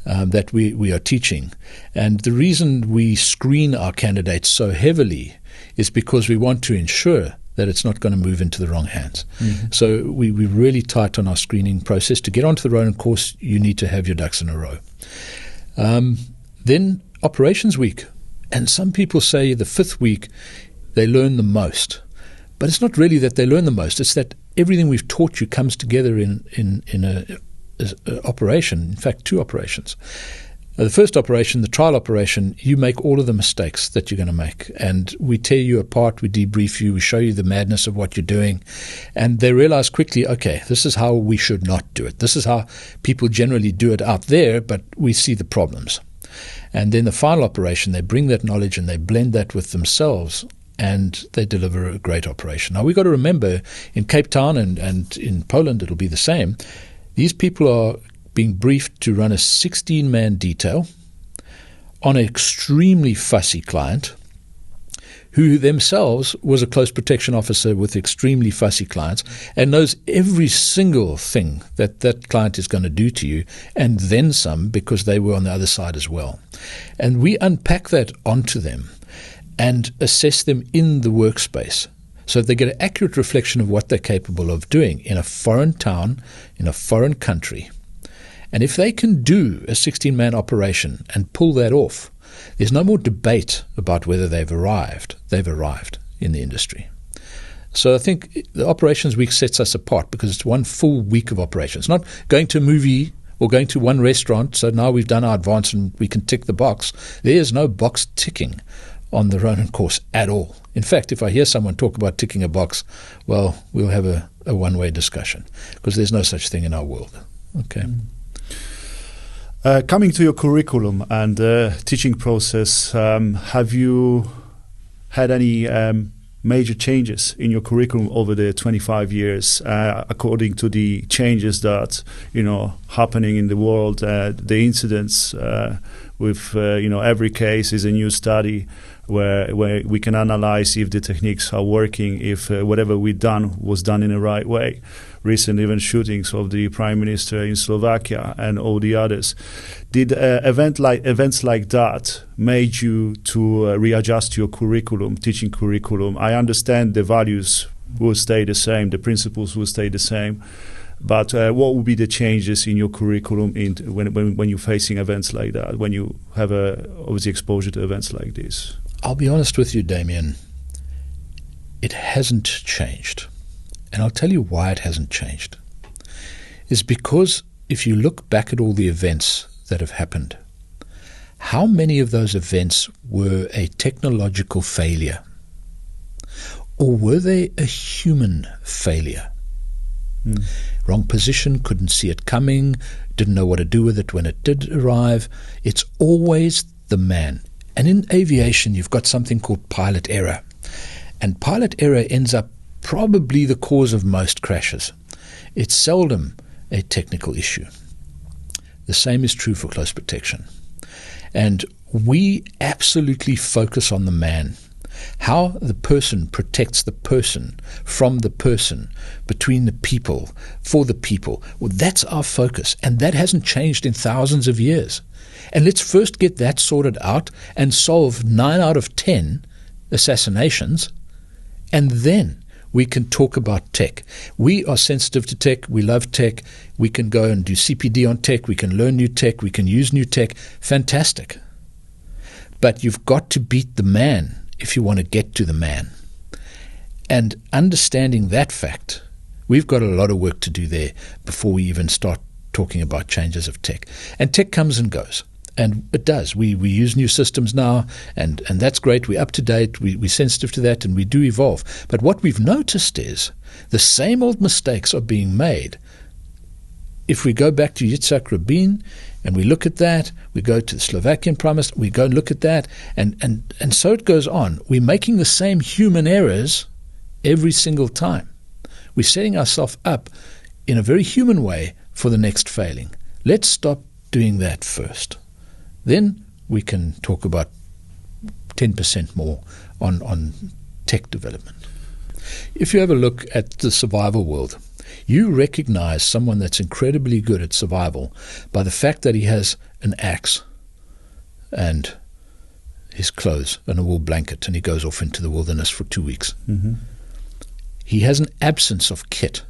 that we are teaching. And the reason we screen our candidates so heavily is because we want to ensure that it's not going to move into the wrong hands. So we're really tight on our screening process. To get onto the Ronin course, you need to have your ducks in a row. Then operations week. And some people say the 5th week they learn the most. But it's not really that they learn the most. It's that everything we've taught you comes together in a operation. In fact, 2 operations. The first operation, the trial operation, you make all of the mistakes that you're going to make. And we tear you apart, we debrief you, we show you the madness of what you're doing. And they realize quickly, okay, this is how we should not do it. This is how people generally do it out there, but we see the problems. And then the final operation, they bring that knowledge and they blend that with themselves, and they deliver a great operation. Now, we've got to remember, in Cape Town and in Poland, it'll be the same. These people are being briefed to run a 16-man detail on an extremely fussy client who themselves was a close protection officer with extremely fussy clients and knows every single thing that that client is going to do to you, and then some, because they were on the other side as well. And we unpack that onto them and assess them in the workspace so that they get an accurate reflection of what they're capable of doing in a foreign town, in a foreign country. And if they can do a 16-man operation and pull that off, there's no more debate about whether they've arrived. They've arrived in the industry. So I think the operations week sets us apart because it's one full week of operations. Not going to a movie or going to one restaurant, so now we've done our advance and we can tick the box. There is no box ticking on the Ronin course at all. In fact, if I hear someone talk about ticking a box, well, we'll have a one-way discussion because there's no such thing in our world. Okay. Coming to your curriculum and teaching process, have you had any major changes in your curriculum over the 25 years according to the changes that happening in the world, the incidents with every case is a new study where we can analyze if the techniques are working, if whatever we've done was done in the right way. Recent even shootings of the Prime Minister in Slovakia and all the others. Did events like that made you to readjust your curriculum, teaching curriculum? I understand the values will stay the same, the principles will stay the same, but what would be the changes in your curriculum when you're facing events like that, when you have obviously exposure to events like this? I'll be honest with you, Damian. It hasn't changed. And I'll tell you why it hasn't changed. It's because if you look back at all the events that have happened, how many of those events were a technological failure? Or were they a human failure? Wrong position, couldn't see it coming, didn't know what to do with it when it did arrive. It's always the man. And in aviation, you've got something called pilot error. And pilot error ends up probably the cause of most crashes. It's seldom a technical issue. The same is true for close protection. And we absolutely focus on the man, how the person protects the person from the person, between the people, for the people. Well, that's our focus, and that hasn't changed in thousands of years. And let's first get that sorted out and solve 9 out of 10 assassinations, and then we can talk about tech. We are sensitive to tech. We love tech. We can go and do CPD on tech. We can learn new tech. We can use new tech. Fantastic. But you've got to beat the man if you want to get to the man. And understanding that fact, we've got a lot of work to do there before we even start talking about changes of tech. And tech comes and goes. And it does. We use new systems now, and that's great. We're up to date. We're sensitive to that, and we do evolve. But what we've noticed is the same old mistakes are being made. If we go back to Yitzhak Rabin and we look at that, we go to the Slovakian Prime Minister, we go and look at that, and so it goes on. We're making the same human errors every single time. We're setting ourselves up in a very human way for the next failing. Let's stop doing that first. Then we can talk about 10% more on tech development. If you have a look at the survival world, you recognize someone that's incredibly good at survival by the fact that he has an axe and his clothes and a wool blanket, and he goes off into the wilderness for 2 weeks. He has an absence of kit.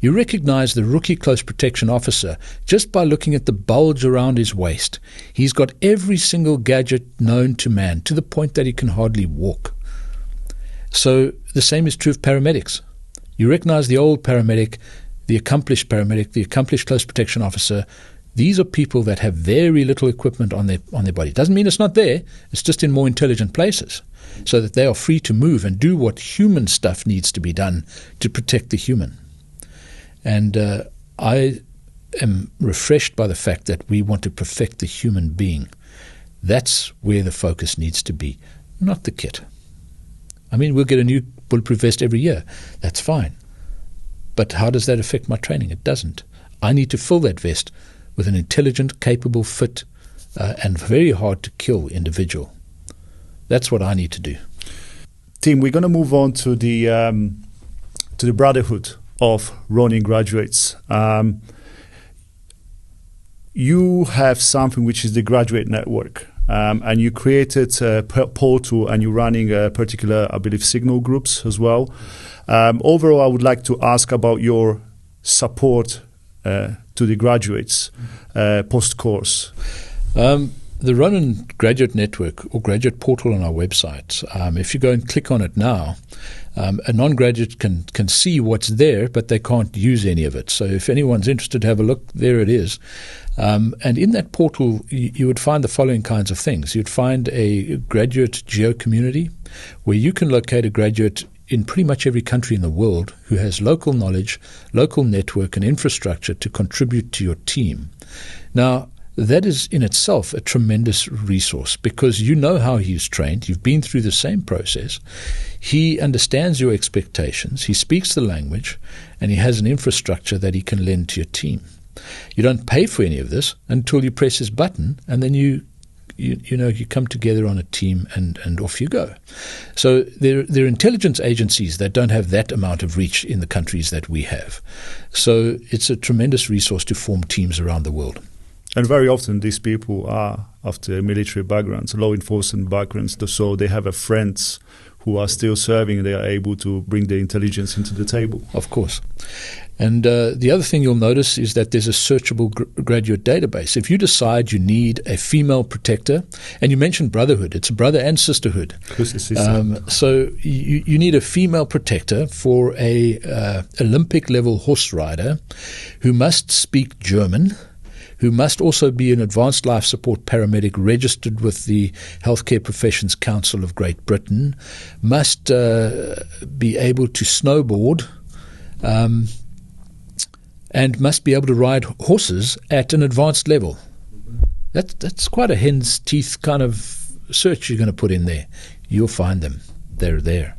You recognize the rookie close protection officer just by looking at the bulge around his waist. He's got every single gadget known to man, to the point that he can hardly walk. So the same is true of paramedics. You recognize the old paramedic, the accomplished close protection officer. These are people that have very little equipment on their body. Doesn't mean it's not there. It's just in more intelligent places, so that they are free to move and do what human stuff needs to be done to protect the human. And I am refreshed by the fact that we want to perfect the human being. That's where the focus needs to be, not the kit. I mean, we'll get a new bulletproof vest every year. That's fine. But how does that affect my training? It doesn't. I need to fill that vest with an intelligent, capable, fit, and very hard to kill individual. That's what I need to do. Timm, we're going to move on to the Brotherhood of Ronin graduates. You have something which is the graduate network, and you created a portal, and you're running a particular, I believe, signal groups as well. Overall, I would like to ask about your support to the graduates post-course. The Ronin Graduate Network or Graduate Portal on our website, if you go and click on it now, a non-graduate can see what's there, but they can't use any of it. So if anyone's interested, have a look. There it is. And in that portal, you would find the following kinds of things. You'd find a graduate geo-community where you can locate a graduate in pretty much every country in the world who has local knowledge, local network, and infrastructure to contribute to your team. Now, that is in itself a tremendous resource because you know how he's trained. You've been through the same process. He understands your expectations. He speaks the language, and he has an infrastructure that he can lend to your team. You don't pay for any of this until you press his button, and then you come together on a team and off you go. So there are intelligence agencies that don't have that amount of reach in the countries that we have. So it's a tremendous resource to form teams around the world. And very often these people are after military backgrounds, law enforcement backgrounds, so they have friends who are still serving. They are able to bring their intelligence into the table. Of course. And the other thing you'll notice is that there's a searchable graduate database. If you decide you need a female protector, and you mentioned Brotherhood, it's a brother and sisterhood. So you need a female protector for a Olympic-level horse rider who must speak German, who must also be an advanced life support paramedic registered with the Healthcare Professions Council of Great Britain, must be able to snowboard, and must be able to ride horses at an advanced level. That's quite a hen's teeth kind of search you're going to put in there. You'll find them. They're there.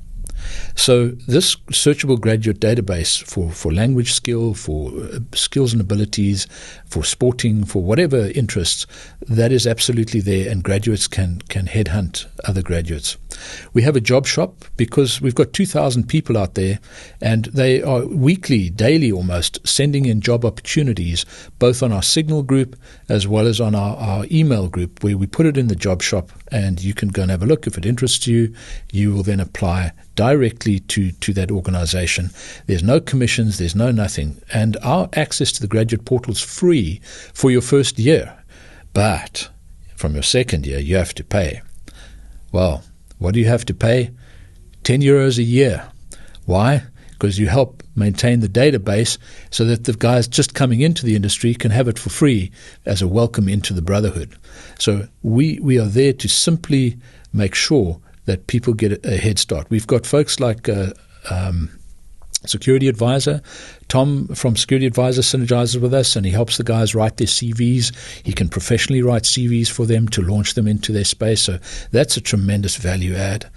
So this searchable graduate database for language skill, for skills and abilities, for sporting, for whatever interests, that is absolutely there, and graduates can headhunt other graduates. We have a job shop because we've got 2,000 people out there, and they are weekly, daily almost, sending in job opportunities, both on our Signal group as well as on our email group, where we put it in the job shop, and you can go and have a look. If it interests you, you will then apply directly to that organization. There's no commissions, there's no nothing. And our access to the graduate portal is free for your first year. But from your second year, you have to pay. Well, what do you have to pay? 10 euros a year. Why? Because you help maintain the database so that the guys just coming into the industry can have it for free as a welcome into the Brotherhood. So we are there to simply make sure that people get a head start. We've got folks like Security Advisor. Tom from Security Advisor synergizes with us, and he helps the guys write their CVs. He can professionally write CVs for them to launch them into their space. So that's a tremendous value add.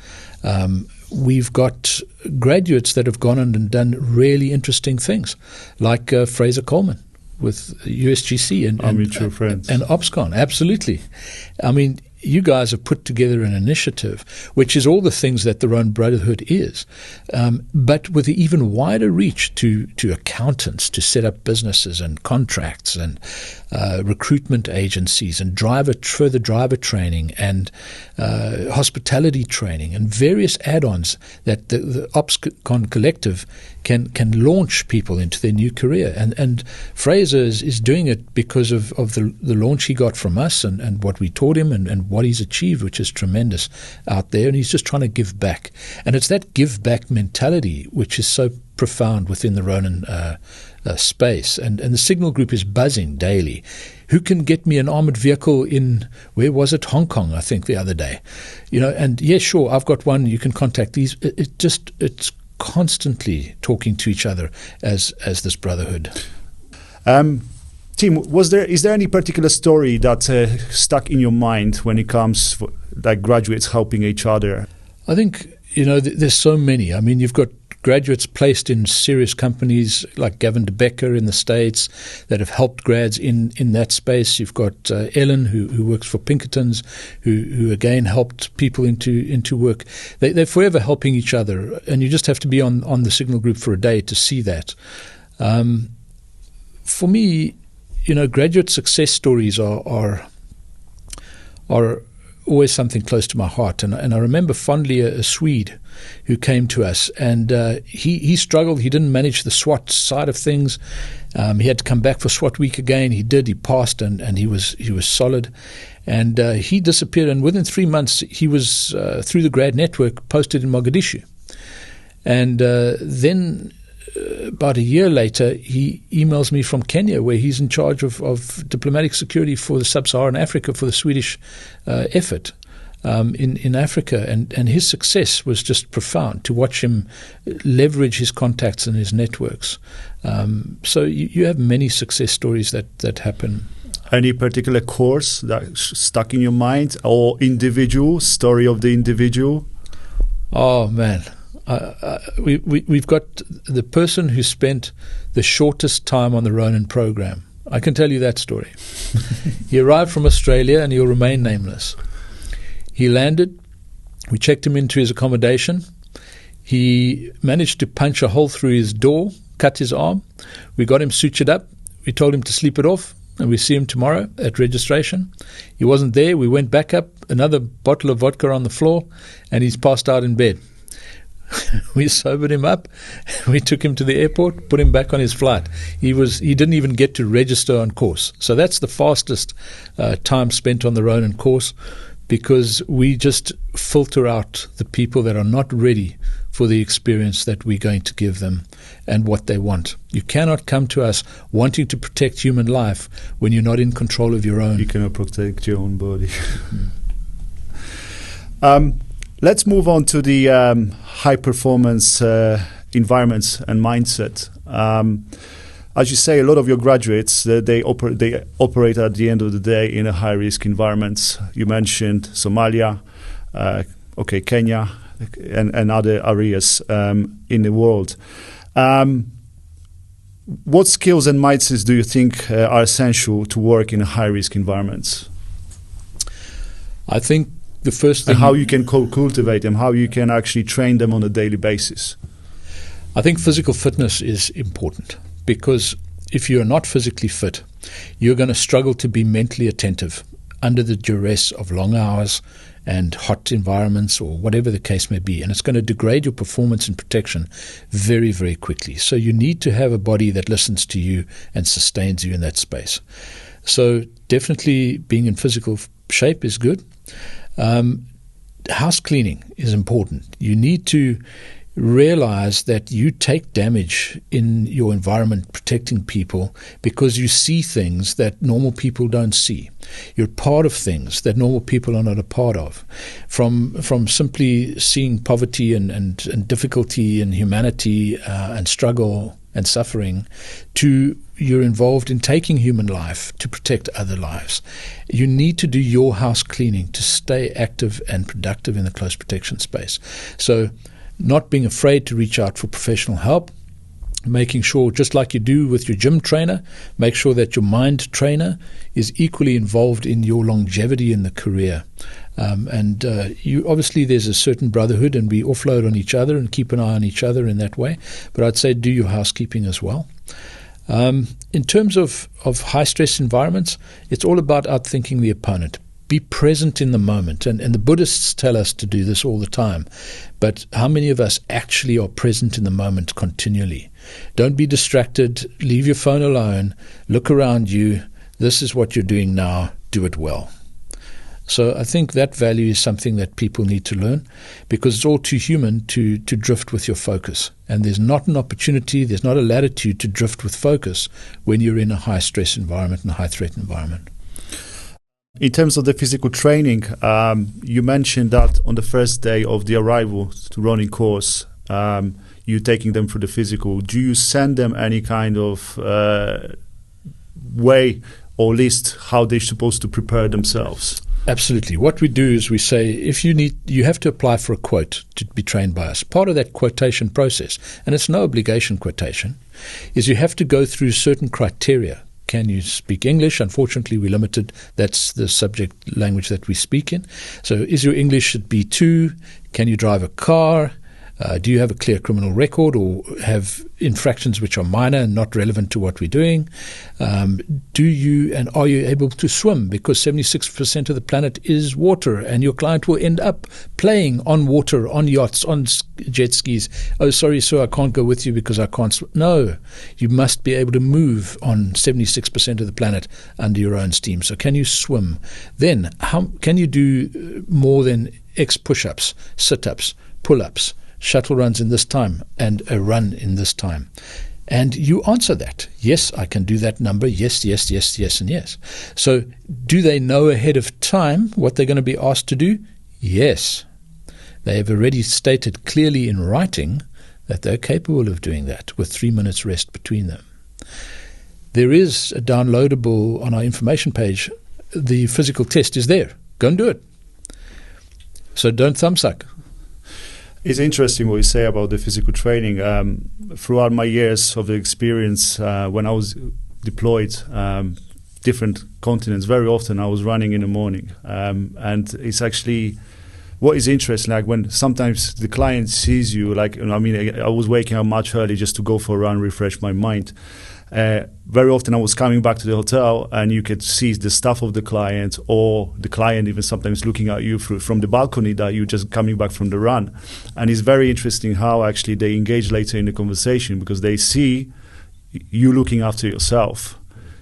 We've got graduates that have gone on and done really interesting things, like Fraser Coleman with USGC and mutual friends. And OPSCON. Absolutely. I mean, you guys have put together an initiative, which is all the things that the Ronin Brotherhood is, but with an even wider reach to accountants to set up businesses and contracts. And recruitment agencies and further driver training and hospitality training and various add-ons that the OpsCon Collective can launch people into their new career. And Fraser is doing it because of the launch he got from us and what we taught him and what he's achieved, which is tremendous out there. And he's just trying to give back. And it's that give back mentality which is so profound within the Ronin space. And the Signal Group is buzzing daily. Who can get me an armored vehicle in, where was it? Hong Kong, I think, the other day. And yes, sure, I've got one. You can contact these. It's constantly talking to each other as this brotherhood. Timm, is there any particular story that stuck in your mind when it comes for, like, graduates helping each other? I think there's so many. I mean, you've got graduates placed in serious companies like Gavin De Becker in the States that have helped grads in that space. You've got Ellen who works for Pinkertons, who again helped people into work. They're forever helping each other, and you just have to be on the Signal Group for a day to see that. For me, graduate success stories are always something close to my heart. And I remember fondly a Swede who came to us, and he struggled. He didn't manage the SWAT side of things. He had to come back for SWAT week again. He did. He passed, and he was solid. And he disappeared. And within 3 months, he was, through the grad network, posted in Mogadishu. And then about a year later, he emails me from Kenya, where he's in charge of diplomatic security for the sub-Saharan Africa for the Swedish effort in Africa. And his success was just profound to watch him leverage his contacts and his networks. So you have many success stories that happen. Any particular course that stuck in your mind, or individual story of the individual? Oh, man. We've got the person who spent the shortest time on the Ronin program. I can tell you that story. He arrived from Australia, and he'll remain nameless. He landed. We checked him into his accommodation. He managed to punch a hole through his door, cut his arm. We got him sutured up. We told him to sleep it off, and we see him tomorrow at registration. He wasn't there. We went back up, another bottle of vodka on the floor, and he's passed out in bed. We sobered him up. We took him to the airport, put him back on his flight. He didn't even get to register on course. So that's the fastest time spent on the Ronin course, because we just filter out the people that are not ready for the experience that we're going to give them and what they want. You cannot come to us wanting to protect human life when you're not in control of your own. You cannot protect your own body. Let's move on to the high-performance environments and mindset. As you say, a lot of your graduates, they operate at the end of the day in a high-risk environments. You mentioned Somalia, Kenya, and other areas in the world. What skills and mindsets do you think are essential to work in high-risk environments? I think the first thing, and how you can cultivate them, how you can actually train them on a daily basis. I think physical fitness is important, because if you are not physically fit, you're going to struggle to be mentally attentive under the duress of long hours and hot environments or whatever the case may be. And it's going to degrade your performance and protection very, very quickly. So you need to have a body that listens to you and sustains you in that space. So definitely being in physical shape is good. House cleaning is important. You need to realize that you take damage in your environment protecting people because you see things that normal people don't see. You're part of things that normal people are not a part of. From simply seeing poverty and difficulty and humanity and struggle and suffering, to you're involved in taking human life to protect other lives. You need to do your house cleaning to stay active and productive in the close protection space. So not being afraid to reach out for professional help, making sure, just like you do with your gym trainer, make sure that your mind trainer is equally involved in your longevity in the career. You obviously, there's a certain brotherhood, and we offload on each other and keep an eye on each other in that way. But I'd say do your housekeeping as well. In terms of high-stress environments, it's all about outthinking the opponent. Be present in the moment. And the Buddhists tell us to do this all the time. But how many of us actually are present in the moment continually? Don't be distracted. Leave your phone alone. Look around you. This is what you're doing now. Do it well. So I think that value is something that people need to learn, because it's all too human to drift with your focus. And there's not an opportunity, there's not a latitude to drift with focus when you're in a high-stress environment and a high-threat environment. In terms of the physical training, you mentioned that on the first day of the arrival to running course, you're taking them through the physical. Do you send them any kind of way or list how they're supposed to prepare themselves? Absolutely. What we do is we say, if you have to apply for a quote to be trained by us. Part of that quotation process, and it's no obligation quotation, is you have to go through certain criteria. Can you speak English? Unfortunately, we're limited. That's the subject language that we speak in. So is your English at B2? Can you drive a car? Do you have a clear criminal record or have infractions which are minor and not relevant to what we're doing? Do you and are you able to swim? Because 76% of the planet is water, and your client will end up playing on water, on yachts, on jet skis. Oh, sorry, sir, I can't go with you because I can't swim. No, you must be able to move on 76% of the planet under your own steam. So can you swim? Then how can you do more than X push-ups, sit-ups, pull-ups, shuttle runs in this time, and a run in this time? And you answer that. Yes, I can do that number. Yes, yes, yes, yes, and yes. So do they know ahead of time what they're going to be asked to do? Yes. They have already stated clearly in writing that they're capable of doing that with 3 minutes rest between them. There is a downloadable on our information page. The physical test is there. Go and do it. So don't thumbsuck. It's interesting what you say about the physical training. Throughout my years of experience, when I was deployed, different continents, very often I was running in the morning. And it's actually, what is interesting, like when sometimes the client sees you, like, I mean, I was waking up much early just to go for a run, refresh my mind. Very often I was coming back to the hotel and you could see the staff of the client, or the client even sometimes looking at you from the balcony that you're just coming back from the run. And it's very interesting how actually they engage later in the conversation, because they see you looking after yourself.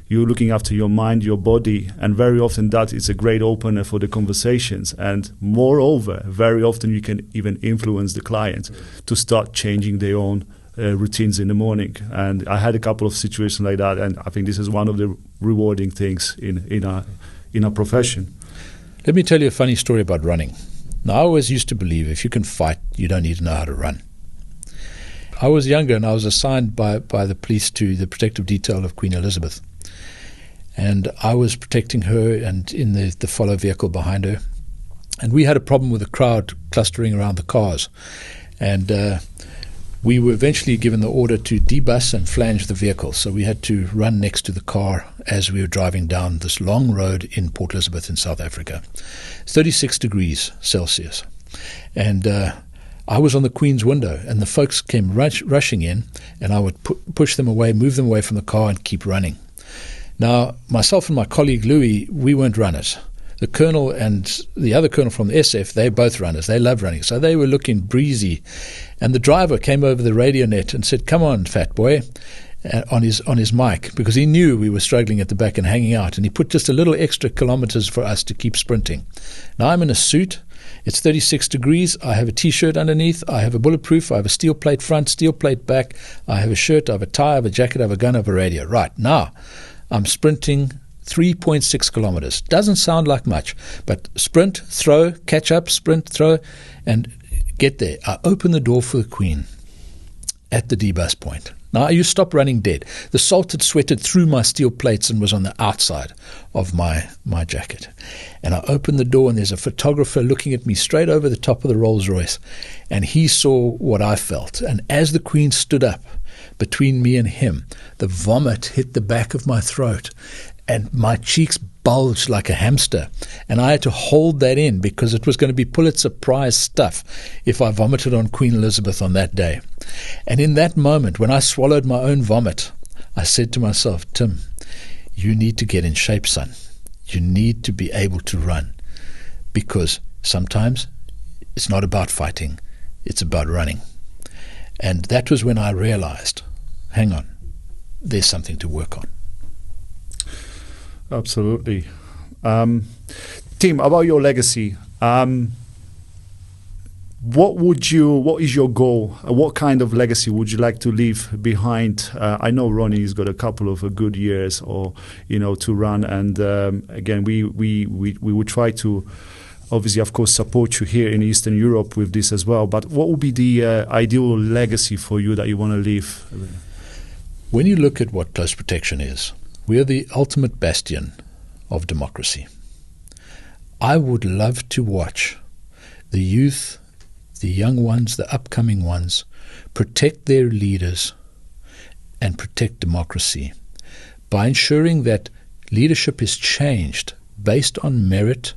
You're looking after your mind, your body, and very often that is a great opener for the conversations. And moreover, very often you can even influence the client to start changing their own routines in the morning. And I had a couple of situations like that, and I think this is one of the rewarding things in our profession. Let me tell you a funny story about running. Now, I always used to believe if you can fight, you don't need to know how to run. I was younger and I was assigned by the police to the protective detail of Queen Elizabeth. And I was protecting her and in the follow vehicle behind her. And we had a problem with the crowd clustering around the cars. And we were eventually given the order to debus and flange the vehicle. So we had to run next to the car as we were driving down this long road in Port Elizabeth in South Africa. 36 degrees Celsius. And I was on the Queen's window, and the folks came rushing in, and I would push them away, move them away from the car, and keep running. Now, myself and my colleague Louis, we weren't runners. The colonel and the other colonel from the SF, they're both runners. They love running. So they were looking breezy. And the driver came over the radio net and said, "Come on, fat boy," on his mic, because he knew we were struggling at the back and hanging out. And he put just a little extra kilometers for us to keep sprinting. Now I'm in a suit. It's 36 degrees. I have a T-shirt underneath. I have a bulletproof. I have a steel plate front, steel plate back. I have a shirt. I have a tie. I have a jacket. I have a gun. I have a radio. Right. Now I'm sprinting 3.6 kilometers. Doesn't sound like much, but sprint, throw, catch up, sprint, throw, and get there. I open the door for the Queen at the debus point. Now, you stop running dead. The salt had sweated through my steel plates and was on the outside of my jacket. And I opened the door, and there's a photographer looking at me straight over the top of the Rolls Royce, and he saw what I felt. And as the Queen stood up between me and him, the vomit hit the back of my throat, and my cheeks bulged like a hamster. And I had to hold that in because it was going to be Pulitzer Prize stuff if I vomited on Queen Elizabeth on that day. And in that moment, when I swallowed my own vomit, I said to myself, Tim, you need to get in shape, son. You need to be able to run, because sometimes it's not about fighting, it's about running. And that was when I realized, hang on, there's something to work on. Absolutely. Timm, about your legacy, what is your goal? What kind of legacy would you like to leave behind? I know Ronnie's got a couple of good years, or to run, and again, we would try to, obviously, of course, support you here in Eastern Europe with this as well. But what would be the ideal legacy for you that you want to leave? When you look at what close protection is, we are the ultimate bastion of democracy. I would love to watch the youth, the young ones, the upcoming ones, protect their leaders and protect democracy by ensuring that leadership is changed based on merit,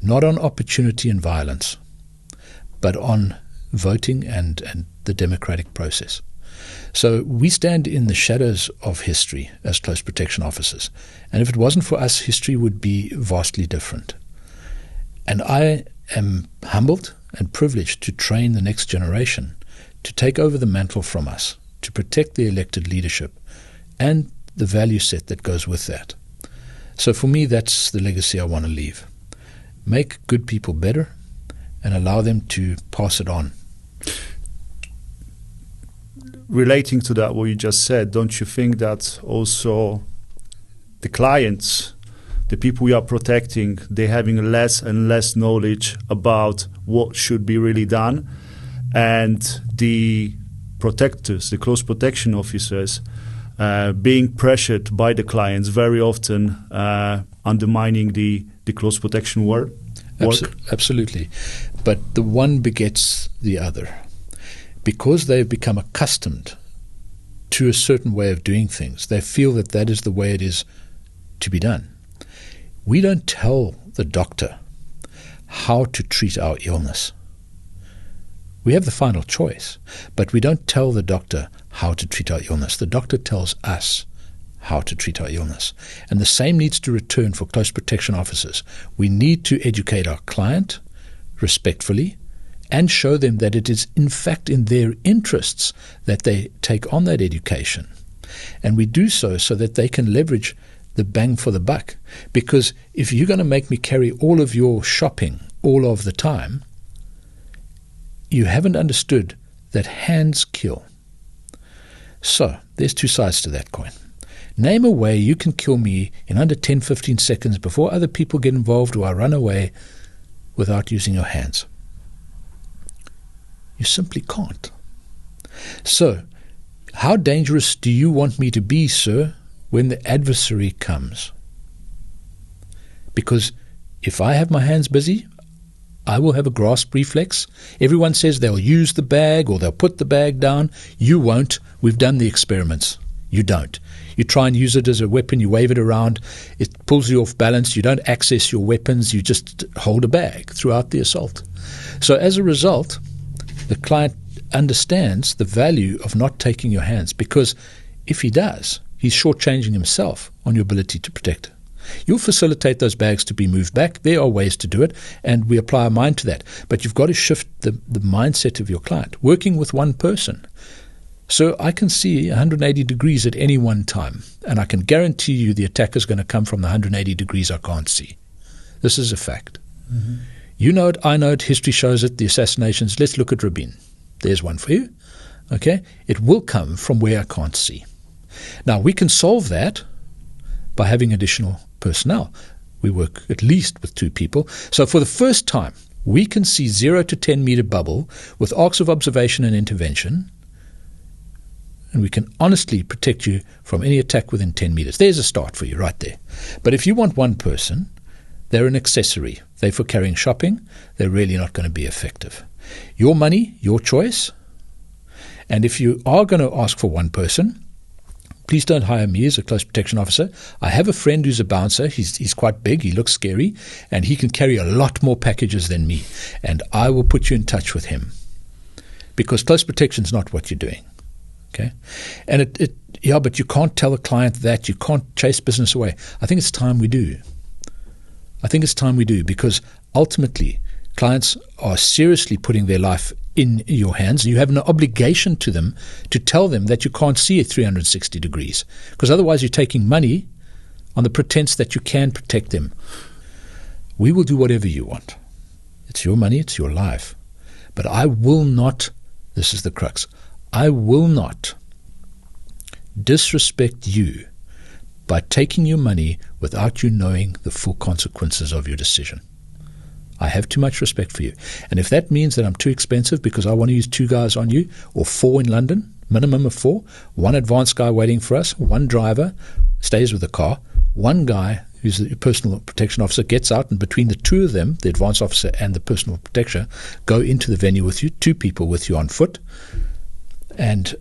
not on opportunity and violence, but on voting and the democratic process. So we stand in the shadows of history as close protection officers. And if it wasn't for us, history would be vastly different. And I am humbled and privileged to train the next generation to take over the mantle from us, to protect the elected leadership and the value set that goes with that. So for me, that's the legacy I want to leave. Make good people better and allow them to pass it on. Relating to that, what you just said, don't you think that also the clients, the people we are protecting, they're having less and less knowledge about what should be really done, and the protectors, the close protection officers, being pressured by the clients very often, undermining the close protection work? Absolutely. But the one begets the other. Because they've become accustomed to a certain way of doing things, they feel that that is the way it is to be done. We don't tell the doctor how to treat our illness. We have the final choice, but we don't tell the doctor how to treat our illness. The doctor tells us how to treat our illness. And the same needs to return for close protection officers. We need to educate our client respectfully and show them that it is in fact in their interests that they take on that education. And we do so that they can leverage the bang for the buck. Because if you're going to make me carry all of your shopping all of the time, you haven't understood that hands kill. So there's two sides to that coin. Name a way you can kill me in under 10, 15 seconds before other people get involved or I run away without using your hands. You simply can't. So, how dangerous do you want me to be, sir, when the adversary comes? Because if I have my hands busy, I will have a grasp reflex. Everyone says they'll use the bag or they'll put the bag down. You won't. We've done the experiments. You don't. You try and use it as a weapon, you wave it around, it pulls you off balance, you don't access your weapons, you just hold a bag throughout the assault. So as a result, the client understands the value of not taking your hands, because if he does, he's shortchanging himself on your ability to protect. You'll facilitate those bags to be moved back. There are ways to do it, and we apply our mind to that. But you've got to shift the mindset of your client, working with one person. So I can see 180 degrees at any one time, and I can guarantee you the attack is going to come from the 180 degrees I can't see. This is a fact. Mm-hmm. You know it, I know it, history shows it, the assassinations. Let's look at Rabin. There's one for you. Okay? It will come from where I can't see. Now, we can solve that by having additional personnel. We work at least with 2 people. So for the first time, we can see 0 to 10 meter bubble with arcs of observation and intervention, and we can honestly protect you from any attack within 10 meters. There's a start for you right there. But if you want one person, they're an accessory. They're for carrying shopping. They're really not going to be effective. Your money, your choice. And if you are going to ask for one person, please don't hire me as a close protection officer. I have a friend who's a bouncer. He's quite big. He looks scary. And he can carry a lot more packages than me. And I will put you in touch with him. Because close protection is not what you're doing. Okay, and yeah, but you can't tell a client that. You can't chase business away. I think it's time we do. Because ultimately clients are seriously putting their life in your hands. You have an obligation to them to tell them that you can't see it 360 degrees, because otherwise you're taking money on the pretense that you can protect them. We will do whatever you want. It's your money, it's your life. But I will not, this is the crux, I will not disrespect you by taking your money without you knowing the full consequences of your decision. I have too much respect for you. And if that means that I'm too expensive because I want to use 2 guys on you, or 4 in London, minimum of 4, 1 advanced guy waiting for us, 1 driver stays with the car, 1 guy who's the personal protection officer gets out, and between the 2 of them, the advanced officer and the personal protector, go into the venue with you, 2 people with you on foot, and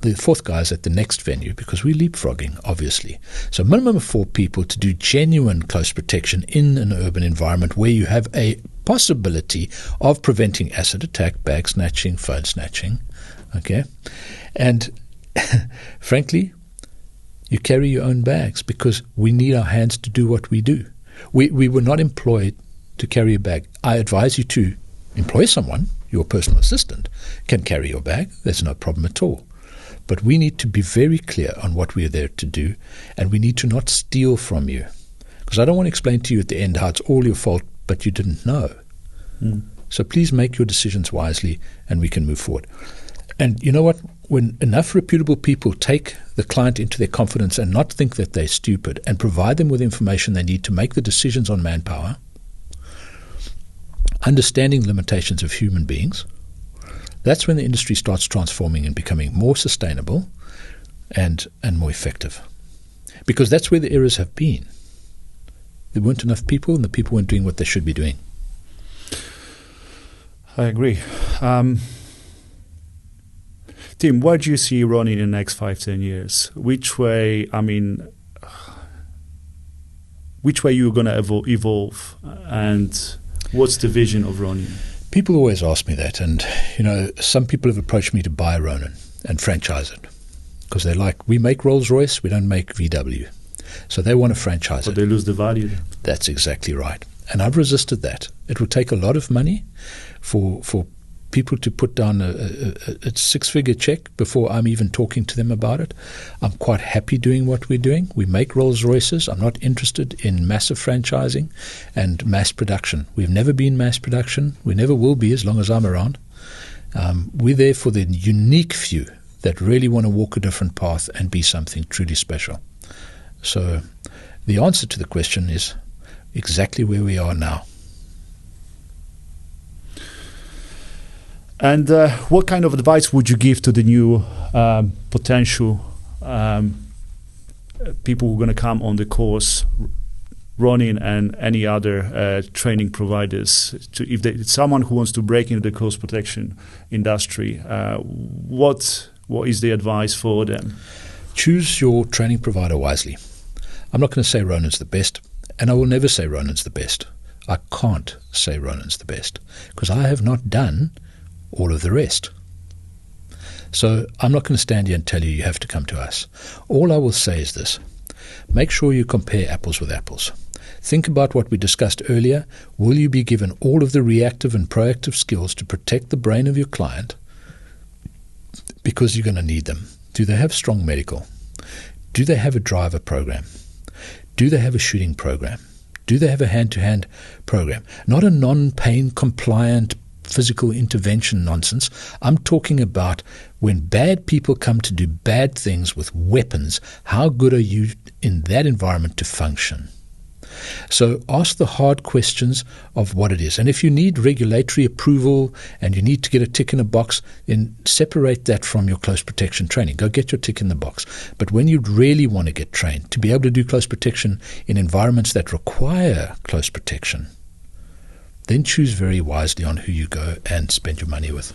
the 4th guy is at the next venue, because we're leapfrogging, obviously. So minimum of 4 people to do genuine close protection in an urban environment where you have a possibility of preventing acid attack, bag snatching, phone snatching. Okay? And frankly, you carry your own bags, because we need our hands to do what we do. We were not employed to carry a bag. I advise you to employ someone. Your personal assistant can carry your bag. There's no problem at all. But we need to be very clear on what we are there to do, and we need to not steal from you. Because I don't want to explain to you at the end how it's all your fault, but you didn't know. So please make your decisions wisely, and we can move forward. And you know what? When enough reputable people take the client into their confidence and not think that they're stupid, and provide them with information they need to make the decisions on manpower, understanding the limitations of human beings, that's when the industry starts transforming and becoming more sustainable and more effective. Because that's where the errors have been. There weren't enough people, and the people weren't doing what they should be doing. I agree. Timm, where do you see Ronin in the next 5-10 years? Which way you're going to evolve, and what's the vision of Ronin? People always ask me that, and some people have approached me to buy Ronin and franchise it, because they're like, we make Rolls-Royce, we don't make VW. So they want to franchise it. But they lose the value. That's exactly right. And I've resisted that. It will take a lot of money for people to put down a 6-figure check before I'm even talking to them about it. I'm quite happy doing what we're doing. We make Rolls-Royces. I'm not interested in massive franchising and mass production. We've never been mass production. We never will be as long as I'm around. We're there for the unique few that really want to walk a different path and be something truly special. So the answer to the question is exactly where we are now. And what kind of advice would you give to the new potential people who are going to come on the course, Ronin and any other training providers? If someone who wants to break into the close protection industry, what is the advice for them? Choose your training provider wisely. I'm not going to say Ronin's the best, and I will never say Ronin's the best. I can't say Ronin's the best, because I have not done all of the rest. So I'm not going to stand here and tell you have to come to us. All I will say is this: make sure you compare apples with apples. Think about what we discussed earlier. Will you be given all of the reactive and proactive skills to protect the brain of your client? Because you're going to need them. Do they have strong medical? Do they have a driver program? Do they have a shooting program? Do they have a hand-to-hand program? Not a non-pain compliant physical intervention nonsense. I'm talking about when bad people come to do bad things with weapons, how good are you in that environment to function? So ask the hard questions of what it is. And if you need regulatory approval and you need to get a tick in a box, then separate that from your close protection training. Go get your tick in the box. But when you really want to get trained to be able to do close protection in environments that require close protection, then choose very wisely on who you go and spend your money with.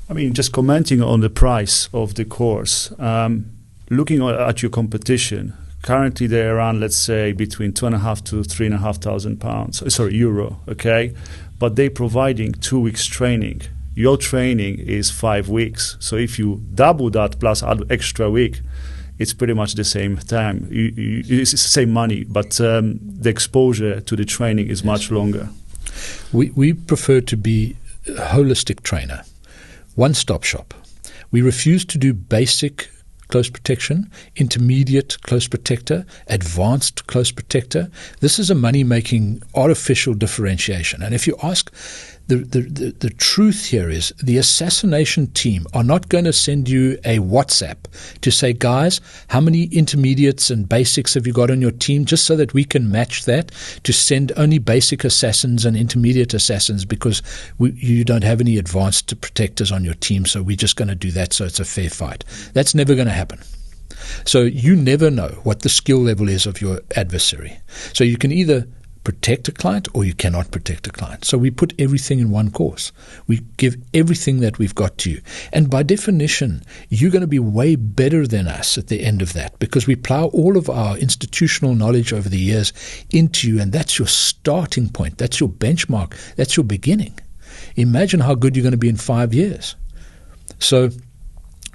I mean, just commenting on the price of the course, looking at your competition, currently they're around, let's say, between €2,500 to €3,500, euro, okay? But they're providing 2 weeks training your training is 5 weeks. So if you double that plus add extra week, it's pretty much the same time. It's the same money, but the exposure to the training is much longer. We prefer to be a holistic trainer, one-stop shop. We refuse to do basic close protection, intermediate close protector, advanced close protector. This is a money-making artificial differentiation. And if you ask, the truth here is the assassination team are not going to send you a WhatsApp to say, guys, how many intermediates and basics have you got on your team, just so that we can match that, to send only basic assassins and intermediate assassins because you don't have any advanced protectors on your team, so we're just going to do that so it's a fair fight. That's never going to happen. So you never know what the skill level is of your adversary. So you can either protect a client or you cannot protect a client. So we put everything in one course. We give everything that we've got to you. And by definition, you're going to be way better than us at the end of that, because we plow all of our institutional knowledge over the years into you, and that's your starting point. That's your benchmark. That's your beginning. Imagine how good you're going to be in 5 years. So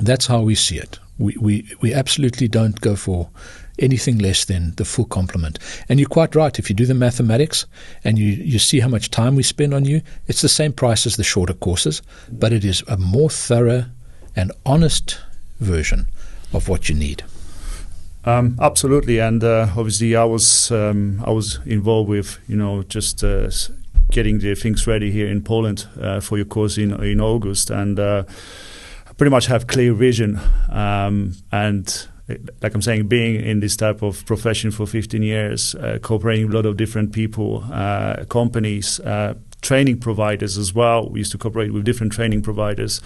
that's how we see it. We absolutely don't go for anything less than the full complement. And you're quite right. If you do the mathematics and you see how much time we spend on you, it's the same price as the shorter courses, but it is a more thorough and honest version of what you need. Absolutely. And obviously I was involved with, just getting the things ready here in Poland for your course in August, and pretty much have clear vision, and like I'm saying, being in this type of profession for 15 years, cooperating with a lot of different people, companies, training providers as well. We used to cooperate with different training providers.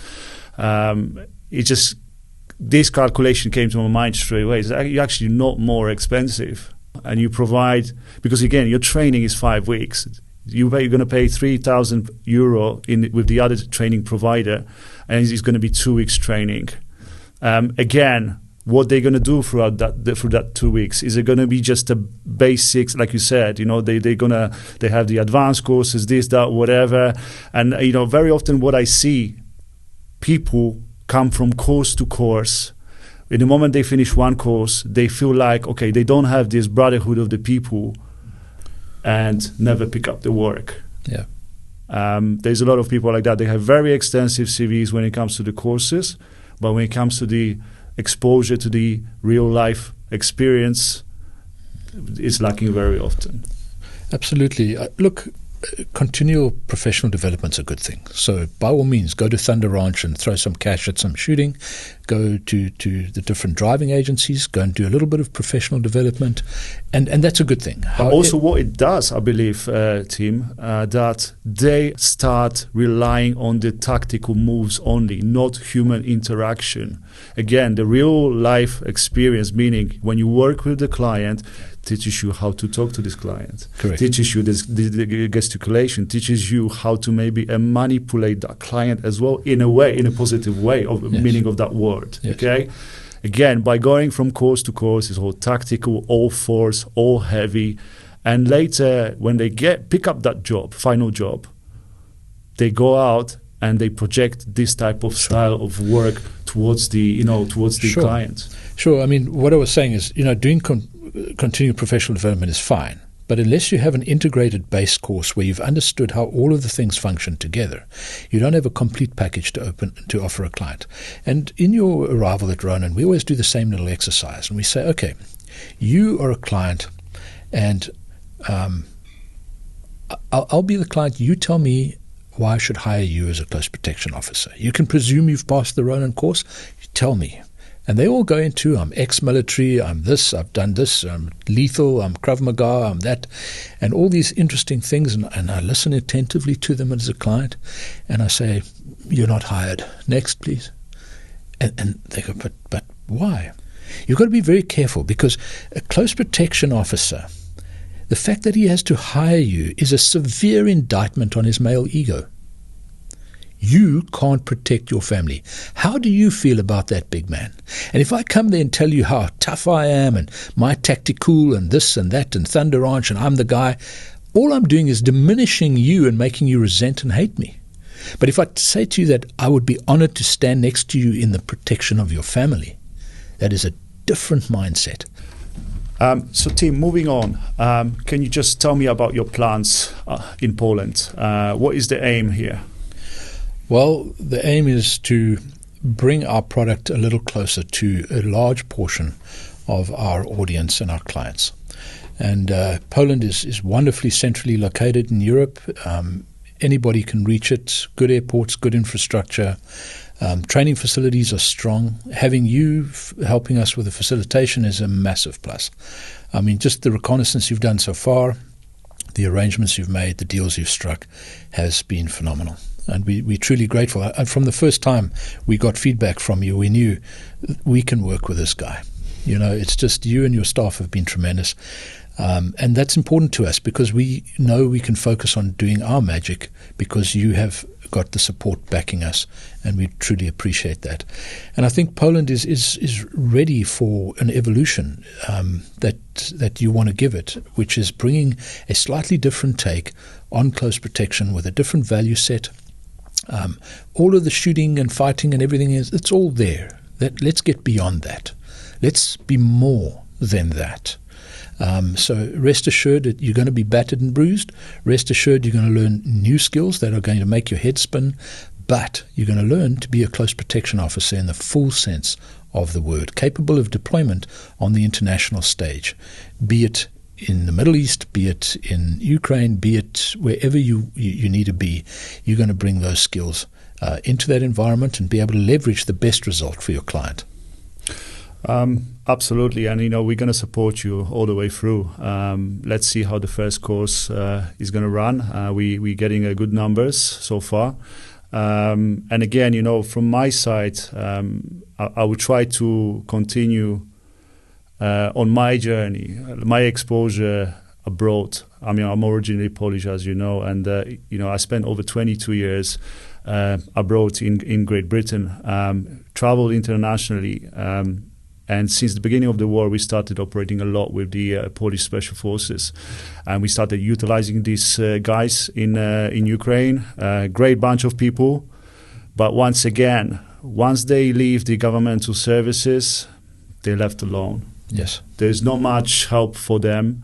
This calculation came to my mind straight away. You're actually not more expensive, and you provide, because again, your training is 5 weeks. You're going to pay €3,000 with the other training provider, and it's going to be 2 weeks training. Again, what they're going to do through that 2 weeks is it going to be just the basics, like you said. They have the advanced courses, this, that, whatever, and very often what I see, people come from course to course. In the moment they finish one course, they feel like, okay, they don't have this brotherhood of the people, and never pick up the work. Yeah. There's a lot of people like that. They have very extensive CVs when it comes to the courses, but when it comes to the exposure to the real life experience, it's lacking very often. Absolutely. Look, continual professional development's a good thing. So by all means, go to Thunder Ranch and throw some cash at some shooting. Go to the different driving agencies. Go and do a little bit of professional development, and that's a good thing. But also what it does, I believe, Timm, that they start relying on the tactical moves only, not human interaction. Again, the real life experience, meaning when you work with the client, teaches you how to talk to this client. Correct. Teaches you the gesticulation, teaches you how to maybe manipulate that client as well in a positive way, of the meaning of that word. Yes. Okay? Again, by going from course to course, it's all tactical, all force, all heavy, and later when they pick up that final job, they go out and they project this type of style of work towards the client. Sure. I mean, what I was saying is, doing continued professional development is fine, but unless you have an integrated base course where you've understood how all of the things function together, you don't have a complete package to offer a client. And in your arrival at Ronin, we always do the same little exercise, and we say, okay, you are a client, and I'll be the client. You tell me why I should hire you as a close protection officer. You can presume you've passed the Ronin course. You tell me. And they all go into, I'm ex-military, I'm this, I've done this, I'm lethal, I'm Krav Maga, I'm that, and all these interesting things. And I listen attentively to them as a client, and I say, you're not hired. Next, please. And they go, but why? You've got to be very careful, because a close protection officer, the fact that he has to hire you is a severe indictment on his male ego. You can't protect your family. How do you feel about that, big man? And if I come there and tell you how tough I am and my tactical and this and that and Thunder Ranch and I'm the guy, all I'm doing is diminishing you and making you resent and hate me. But if I say to you that I would be honored to stand next to you in the protection of your family, that is a different mindset. So, Timm, moving on, can you just tell me about your plans in Poland? What is the aim here? Well, the aim is to bring our product a little closer to a large portion of our audience and our clients. And Poland is wonderfully centrally located in Europe. Anybody can reach it. Good airports, good infrastructure. Training facilities are strong. Having you helping us with the facilitation is a massive plus. I mean, just the reconnaissance you've done so far, the arrangements you've made, the deals you've struck has been phenomenal. And we're truly grateful. And from the first time we got feedback from you, we knew we can work with this guy. You know, it's just you and your staff have been tremendous. And that's important to us because we know we can focus on doing our magic because you have got the support backing us, and we truly appreciate that. And I think Poland is ready for an evolution that you want to give it, which is bringing a slightly different take on close protection with a different value set. All of the shooting and fighting and everything it's all there. Let's get beyond that. Let's be more than that. So rest assured that you're going to be battered and bruised. Rest assured you're going to learn new skills that are going to make your head spin. But you're going to learn to be a close protection officer in the full sense of the word, capable of deployment on the international stage, be it in the Middle East, be it in Ukraine, be it wherever you need to be. You're going to bring those skills into that environment and be able to leverage the best result for your client. Absolutely, and we're going to support you all the way through. Let's see how the first course is going to run. We're getting good numbers so far. And again, from my side, I will try to continue on my journey, my exposure abroad. I mean, I'm originally Polish, as you know, and I spent over 22 years abroad in Great Britain, traveled internationally, and since the beginning of the war, we started operating a lot with the Polish Special Forces, and we started utilizing these guys in Ukraine. Great bunch of people, but once they leave the governmental services, they're left alone. Yes. There's not much help for them.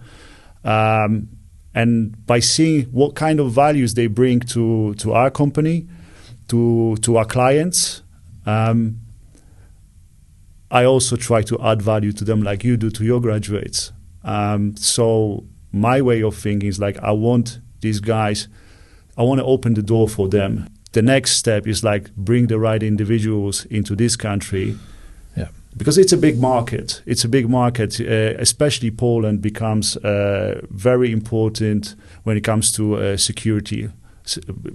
And by seeing what kind of values they bring to our company, to our clients, I also try to add value to them like you do to your graduates. So my way of thinking is like, I want these guys, I want to open the door for them. The next step is like bring the right individuals into this country. Yeah. Because it's a big market. It's a big market, especially Poland becomes very important when it comes to security,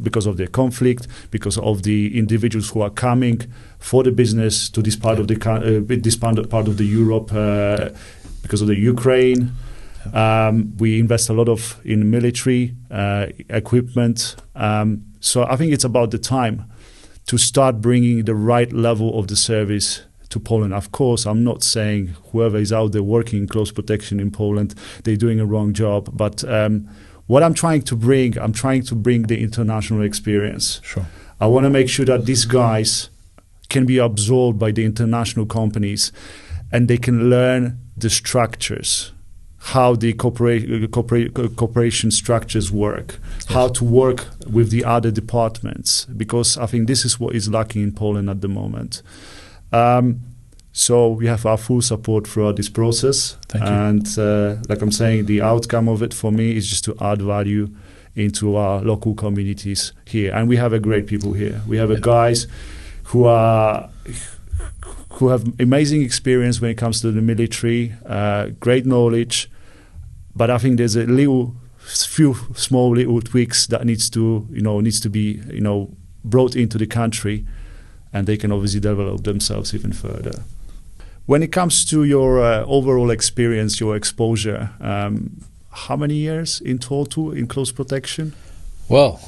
because of the conflict, because of the individuals who are coming for the business to this part of the part of the Europe, because of the Ukraine. We invest a lot in military equipment. So I think it's about the time to start bringing the right level of the service to Poland. Of course, I'm not saying whoever is out there working in close protection in Poland, they're doing a wrong job. But what I'm trying to bring the international experience. Sure. I want to make sure that these guys can be absorbed by the international companies and they can learn the structures, how the cooperation structures work, yes, how to work with the other departments, because I think this is what is lacking in Poland at the moment. So we have our full support throughout this process. Thank you. And like I'm saying, the outcome of it for me is just to add value into our local communities here. And we have great people here. We have guys who have amazing experience when it comes to the military, great knowledge. But I think there's a few small little tweaks that needs to be brought into the country, and they can obviously develop themselves even further. When it comes to your overall experience, your exposure, how many years in total in close protection? Well,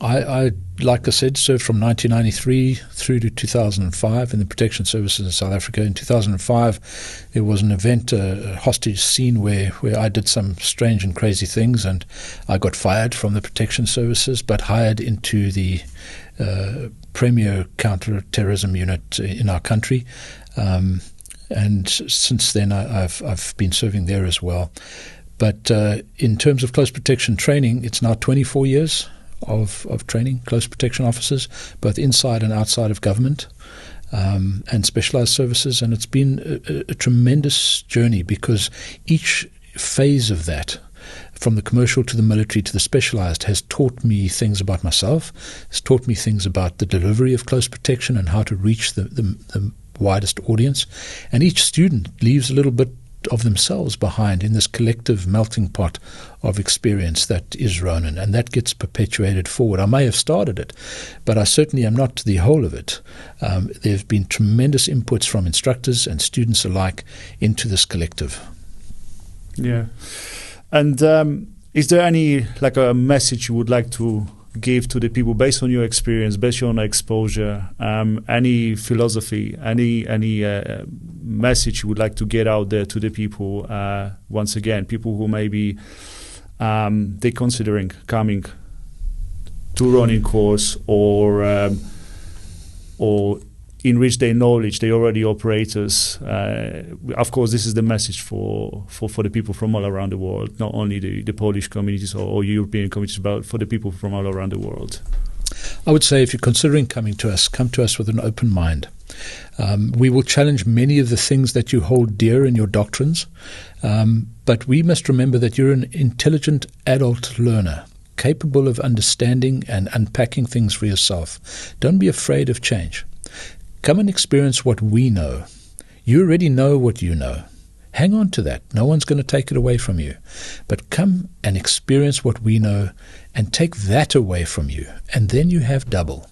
I like I said, served from 1993 through to 2005 in the protection services in South Africa. In 2005, there was an event, a hostage scene where I did some strange and crazy things, and I got fired from the protection services, but hired into the premier counter-terrorism unit in our country. And since then, I've been serving there as well. But in terms of close protection training, it's now 24 years of training close protection officers, both inside and outside of government, and specialized services. And it's been a tremendous journey, because each phase of that, from the commercial to the military to the specialized, has taught me things about myself, has taught me things about the delivery of close protection and how to reach the widest audience. And each student leaves a little bit of themselves behind in this collective melting pot of experience that is Ronin, and that gets perpetuated forward. I may have started it, but I certainly am not the whole of it. There have been tremendous inputs from instructors and students alike into this collective. Yeah. And is there any, like, a message you would like to give to the people based on your experience, based on exposure, any philosophy, any message you would like to get out there to the people, once again, people who maybe they're considering coming to Ronin course, or enrich their knowledge, they're already operators. Of course, this is the message for the people from all around the world, not only the Polish communities or European communities, but for the people from all around the world. I would say, if you're considering coming to us, come to us with an open mind. We will challenge many of the things that you hold dear in your doctrines, but we must remember that you're an intelligent adult learner, capable of understanding and unpacking things for yourself. Don't be afraid of change. Come and experience what we know. You already know what you know. Hang on to that. No one's going to take it away from you. But come and experience what we know and take that away from you. And then you have double.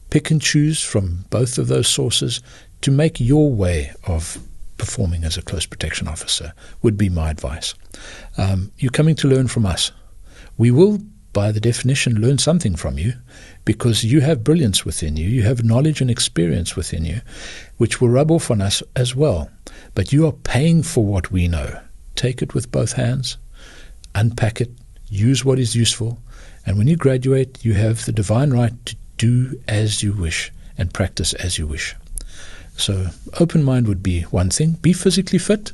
Pick and choose from both of those sources to make your way of performing as a close protection officer, would be my advice. You're coming to learn from us. We will, by the definition, learn something from you, because you have brilliance within you, you have knowledge and experience within you, which will rub off on us as well. But you are paying for what we know. Take it with both hands, unpack it, use what is useful, and when you graduate, you have the divine right to do as you wish and practice as you wish. So open mind would be one thing. Be physically fit.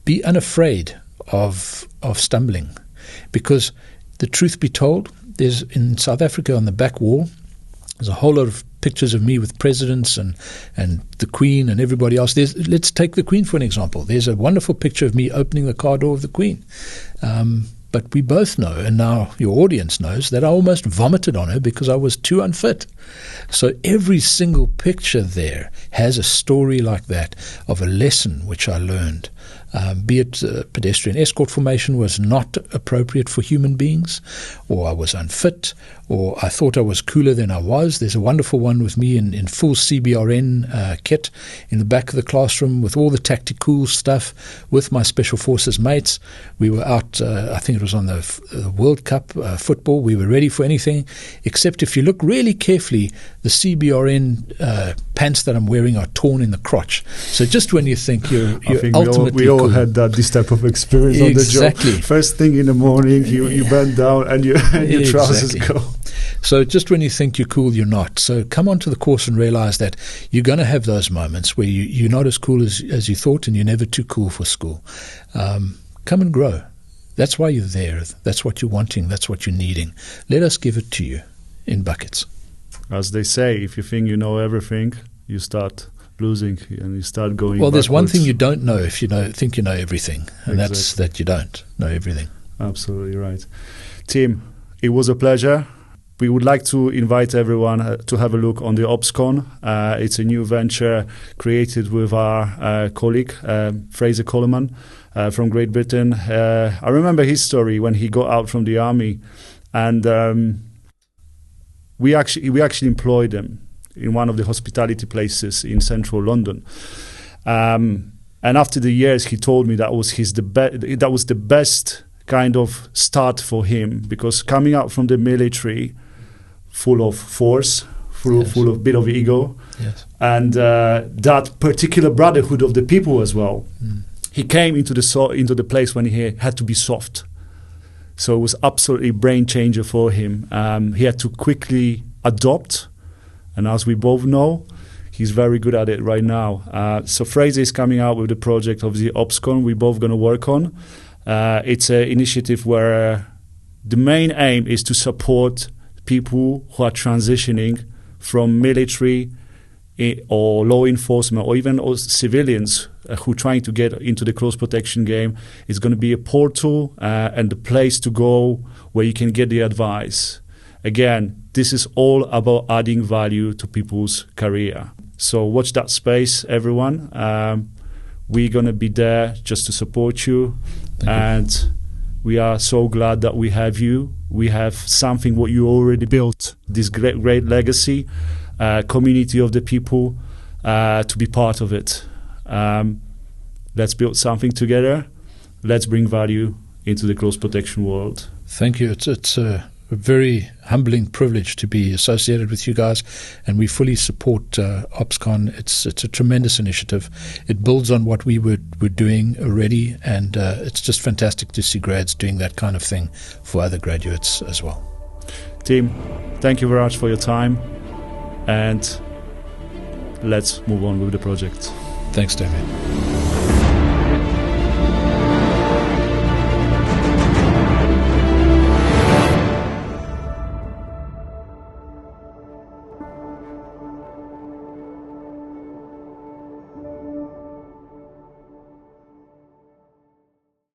Be unafraid of stumbling, because the truth be told, there's in South Africa on the back wall, there's a whole lot of pictures of me with presidents and the Queen and everybody else. Let's take the Queen for an example. There's a wonderful picture of me opening the car door of the Queen. But we both know, and now your audience knows, that I almost vomited on her because I was too unfit. So every single picture there has a story like that of a lesson which I learned. Be it pedestrian escort formation was not appropriate for human beings, or I was unfit, or I thought I was cooler than I was. There's a wonderful one with me in full CBRN kit in the back of the classroom with all the tactical stuff with my Special Forces mates. We were out, I think it was on the World Cup football. We were ready for anything, except if you look really carefully, the CBRN pants that I'm wearing are torn in the crotch. So just when you think you're ultimately we all had this type of experience exactly. on the job. First thing in the morning, you bend down and your trousers go. So just when you think you're cool, you're not. So come onto the course and realize that you're going to have those moments where you're not as cool as you thought, and you're never too cool for school. Come and grow. That's why you're there. That's what you're wanting. That's what you're needing. Let us give it to you in buckets. As they say, if you think you know everything, you start losing and you start going Well, there's backwards. one thing you don't know if you think you know everything, and Exactly. that's that you don't know everything. Absolutely right. Timm, it was a pleasure. We would like to invite everyone to have a look on the OpsCon. It's a new venture created with our colleague, Fraser Coleman, from Great Britain. I remember his story when he got out from the army, and we actually employed him in one of the hospitality places in central London. And after the years, he told me that was the best kind of start for him, because coming out from the military, full of force, full of bit of ego, and that particular brotherhood of the people as well. He came into the place when he had to be soft. So it was absolutely brain changer for him. He had to quickly adopt, and as we both know, he's very good at it right now. So Fraser is coming out with the project of the OpsCon we're both going to work on. It's an initiative where the main aim is to support people who are transitioning from military or law enforcement, or even civilians who are trying to get into the close protection game. It's going to be a portal and a place to go where you can get the advice. Again, this is all about adding value to people's career. So watch that space, everyone. We're going to be there just to support you. Thank you. We are so glad that we have you. We have something what you already built, this great legacy, community of the people, to be part of it. Let's build something together. Let's bring value into the close protection world. Thank you. It's a very humbling privilege to be associated with you guys, and we fully support OpsCon. It's a tremendous initiative. It builds on what we were doing already, and it's just fantastic to see grads doing that kind of thing for other graduates as well. Timm, thank you very much for your time, and let's move on with the project. Thanks, Damian.